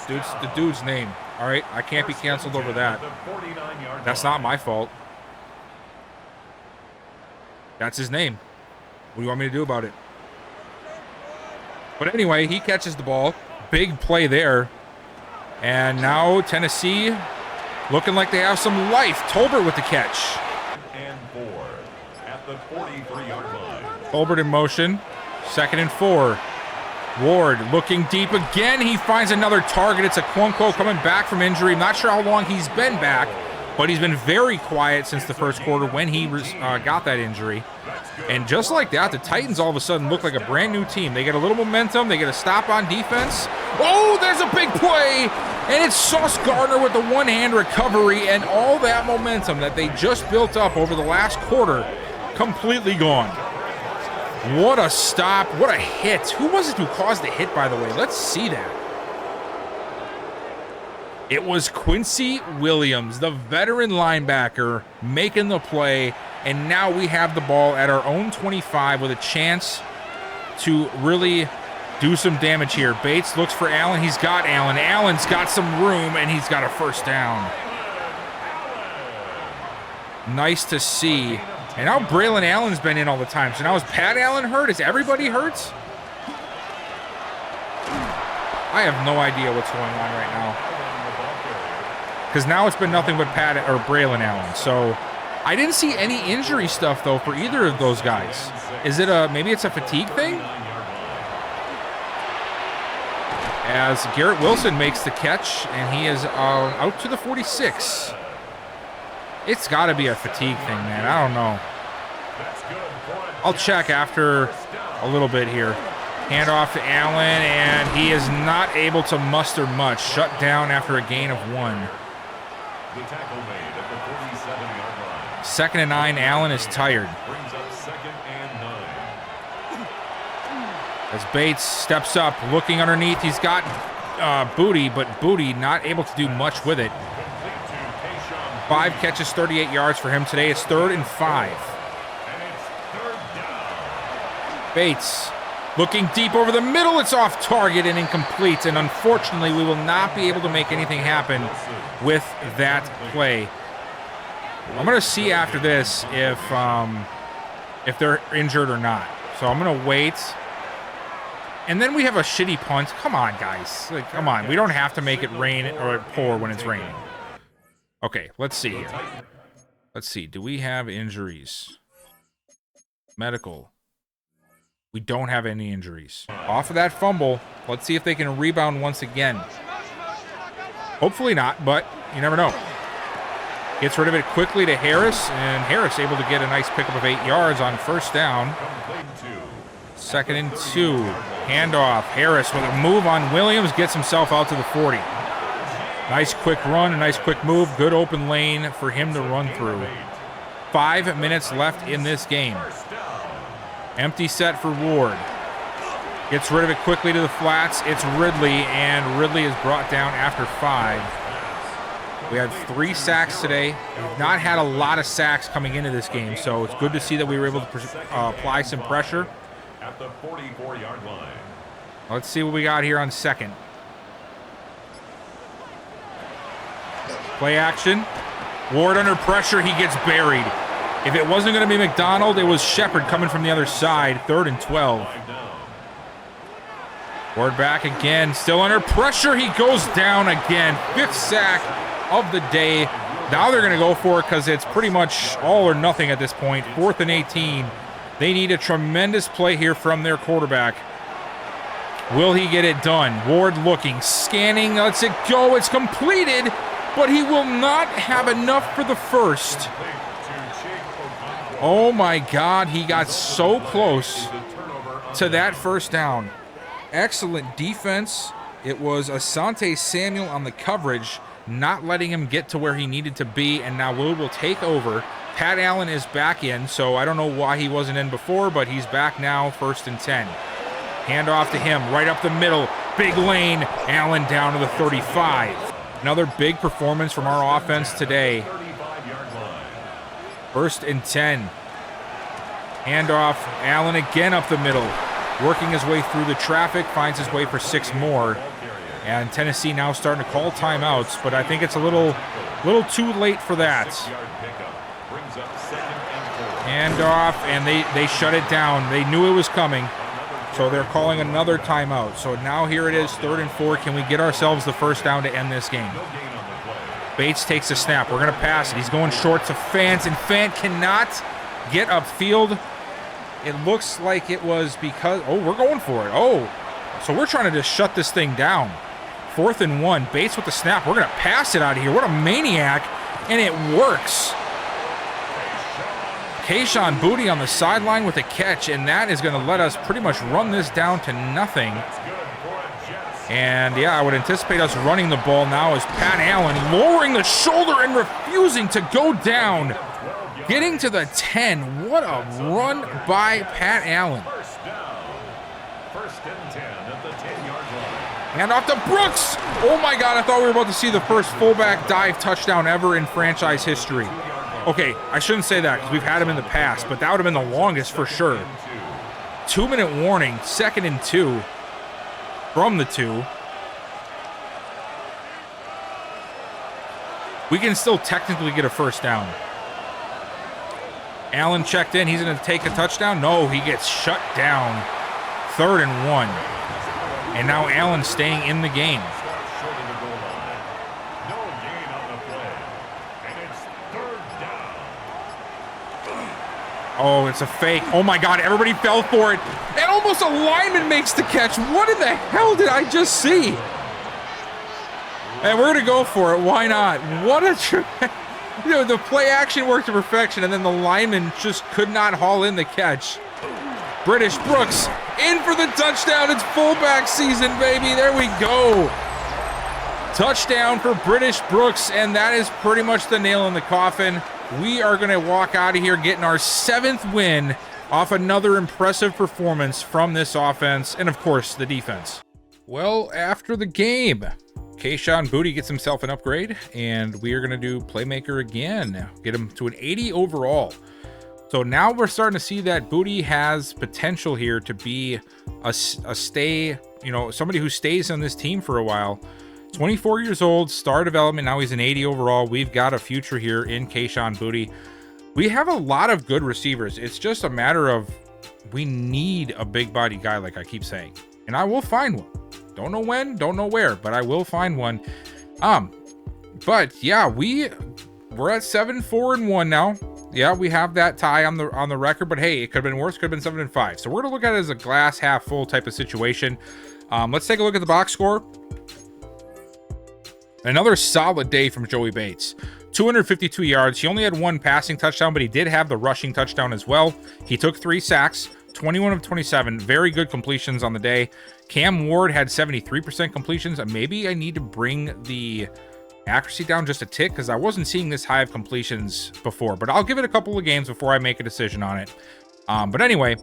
It's the dude's name. All right, I can't be canceled over that. That's not my fault. That's his name. What do you want me to do about it? But anyway, he catches the ball. Big play there. And now Tennessee looking like they have some life. Tolbert with the catch. And 4 at the 43-yard line. Tolbert in motion. 2nd and 4. Ward looking deep again. He finds another target. It's a Okonkwo coming back from injury. I'm not sure how long he's been back, but he's been very quiet since the first quarter when he got that injury. And just like that, the Titans all of a sudden look like a brand new team. They get a little momentum. They get a stop on defense. Oh, there's a big play. And it's Sauce Gardner with the one-hand recovery, and all that momentum that they just built up over the last quarter completely gone. What a stop. What a hit. Who was it who caused the hit, by the way? Let's see that. It was Quincy Williams, the veteran linebacker, making the play. And now we have the ball at our own 25 with a chance to really do some damage here. Bates looks for Allen. He's got Allen. Allen's got some room, and he's got a first down. Nice to see. And now Braylon Allen's been in all the time. So now is Pat Allen hurt? Is everybody hurt? I have no idea what's going on right now. Because now it's been nothing but Pat or Braylon Allen. So I didn't see any injury stuff, though, for either of those guys. Is it maybe it's a fatigue thing? As Garrett Wilson makes the catch, and he is out to the 46. It's got to be a fatigue thing, man. I don't know. I'll check after a little bit here. Handoff to Allen, and he is not able to muster much. Shut down after a gain of 1. The tackle made at the 47-yard line. 2nd and 9. Allen is tired. Brings up 2nd and 9. As Bates steps up, looking underneath. He's got Booty, but Booty not able to do much with it. 5 catches, 38 yards for him today. It's 3rd and 5. Bates looking deep over the middle. It's off target and incomplete. And unfortunately, we will not be able to make anything happen with that play. I'm going to see after this if they're injured or not. So I'm going to wait. And then we have a shitty punt. Come on, guys. Like, come on. We don't have to make it rain or pour when it's raining. Okay, let's see here. Let's see. Do we have injuries? Medical. We don't have any injuries. Off of that fumble, let's see if they can rebound once again. Hopefully not, but you never know. Gets rid of it quickly to Harris, and Harris able to get a nice pickup of 8 yards on first down. 2nd and 2. Handoff. Harris with a move on Williams, gets himself out to the 40. Nice quick run, a nice quick move. Good open lane for him to run through. 5 minutes left in this game. Empty set for Ward. Gets rid of it quickly to the flats. It's Ridley, and Ridley is brought down after 5. We had 3 sacks today. We've not had a lot of sacks coming into this game, so it's good to see that we were able to apply some pressure. At the 44-yard line. Let's see what we got here on 2nd. Play action. Ward under pressure. He gets buried. If it wasn't going to be McDonald, it was Shepard coming from the other side. 3rd and 12. Ward back again. Still under pressure. He goes down again. 5th sack of the day. Now they're going to go for it because it's pretty much all or nothing at this point. 4th and 18. They need a tremendous play here from their quarterback. Will he get it done? Ward looking, scanning, lets it go. It's completed, but he will not have enough for the first. Oh my God, he got so close to that first down. Excellent defense. It was Asante Samuel on the coverage, not letting him get to where he needed to be, and now will take over. Pat Allen is back in, so I don't know why he wasn't in before, but he's back now, 1st and 10. Hand off to him, right up the middle, big lane, Allen down to the 35. Another big performance from our offense today. 1st and 10. Hand off, Allen again up the middle, working his way through the traffic, finds his way for 6 more. And Tennessee now starting to call timeouts, but I think it's a little too late for that. Hand off, and they shut it down. They knew it was coming, so they're calling another timeout. So now here it is, 3rd and 4. Can we get ourselves the first down to end this game? Bates takes a snap. We're going to pass it. He's going short to Fant, and Fant cannot get upfield. It looks like it was because... Oh, we're going for it. Oh, so we're trying to just shut this thing down. 4th and 1. Bates with the snap. We're going to pass it out of here. What a maniac. And it works. Kayshon Boutte on the sideline with a catch, and that is going to let us pretty much run this down to nothing. And yeah, I would anticipate us running the ball now as Pat Allen lowering the shoulder and refusing to go down. Getting to the 10. What a run by Pat Allen. And off to Brooks. Oh my God, I thought we were about to see the first fullback dive touchdown ever in franchise history. Okay, I shouldn't say that because we've had him in the past, but that would have been the longest for sure. 2-minute warning, 2nd and 2 from the 2. We can still technically get a first down. Allen checked in. He's going to take a touchdown. No, he gets shut down. 3rd and 1. And now Allen staying in the game. Oh, it's a fake. Oh my God, everybody fell for it. And almost a lineman makes the catch. What in the hell did I just see? And we're going to go for it. Why not? What a... You know, the play action worked to perfection, and then the lineman just could not haul in the catch. British Brooks in for the touchdown. It's fullback season, baby. There we go. Touchdown for British Brooks, and that is pretty much the nail in the coffin. We are going to walk out of here getting our 7th win off another impressive performance from this offense and, of course, the defense. Well, after the game, Kayshon Boutte gets himself an upgrade, and we are going to do Playmaker again. Get him to an 80 overall. So now we're starting to see that Boutte has potential here to be a stay, you know, somebody who stays on this team for a while. 24 years old, star development. Now he's an 80 overall. We've got a future here in Kayshon Boutte. We have a lot of good receivers. It's just a matter of we need a big body guy, like I keep saying. And I will find one. Don't know when, don't know where, but I will find one. But yeah, we're at 7-4-1 now. Yeah, we have that tie on the record, but hey, it could have been worse. Could have been 7-5. So we're gonna look at it as a glass half full type of situation. Let's take a look at the box score. Another solid day from Joey Bates. 252 yards. He only had 1 passing touchdown, but he did have the rushing touchdown as well. He took 3 sacks, 21 of 27. Very good completions on the day. Cam Ward had 73% completions. Maybe I need to bring the accuracy down just a tick because I wasn't seeing this high of completions before, but I'll give it a couple of games before I make a decision on it. But anyway,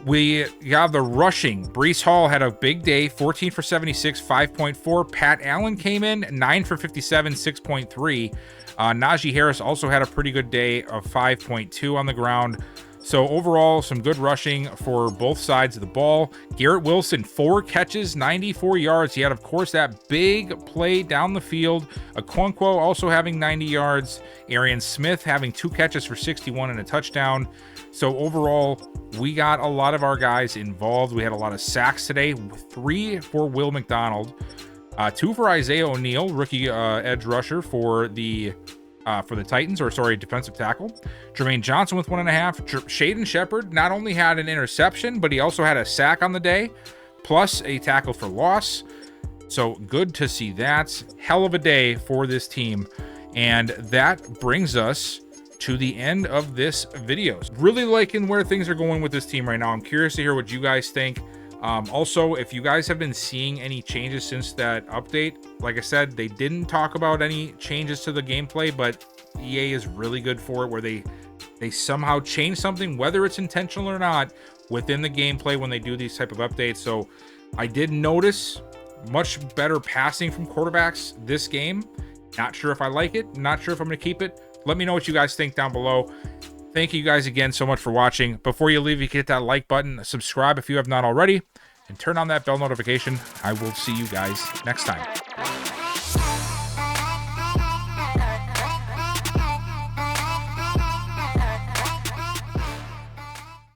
we have the rushing. Breece Hall had a big day, 14 for 76, 5.4. Pat Allen came in, 9 for 57, 6.3. Najee Harris also had a pretty good day of 5.2 on the ground. So overall, some good rushing for both sides of the ball. Garrett Wilson, 4 catches, 94 yards. He had, of course, that big play down the field. Okonkwo also having 90 yards. Arian Smith having 2 catches for 61 and a touchdown. So overall, we got a lot of our guys involved. We had a lot of sacks today. 3 for Will McDonald. 2 for Isaiah O'Neal, rookie edge rusher for the Titans, or sorry, defensive tackle. Jermaine Johnson with 1.5. Shaden Shepard not only had an interception, but he also had a sack on the day. plus a tackle for loss. So good to see that. Hell of a day for this team. And that brings us to the end of this video. Really liking where things are going with this team right now. I'm curious to hear what you guys think. Also, if you guys have been seeing any changes since that update, like I said, they didn't talk about any changes to the gameplay, but EA is really good for it, where they somehow change something, whether it's intentional or not, within the gameplay when they do these type of updates. So I did notice much better passing from quarterbacks this game. Not sure if I like it, not sure if I'm going to keep it. Let me know what you guys think down below. Thank you guys again so much for watching. Before you leave, you can hit that like button, subscribe if you have not already, and turn on that bell notification. I will see you guys next time.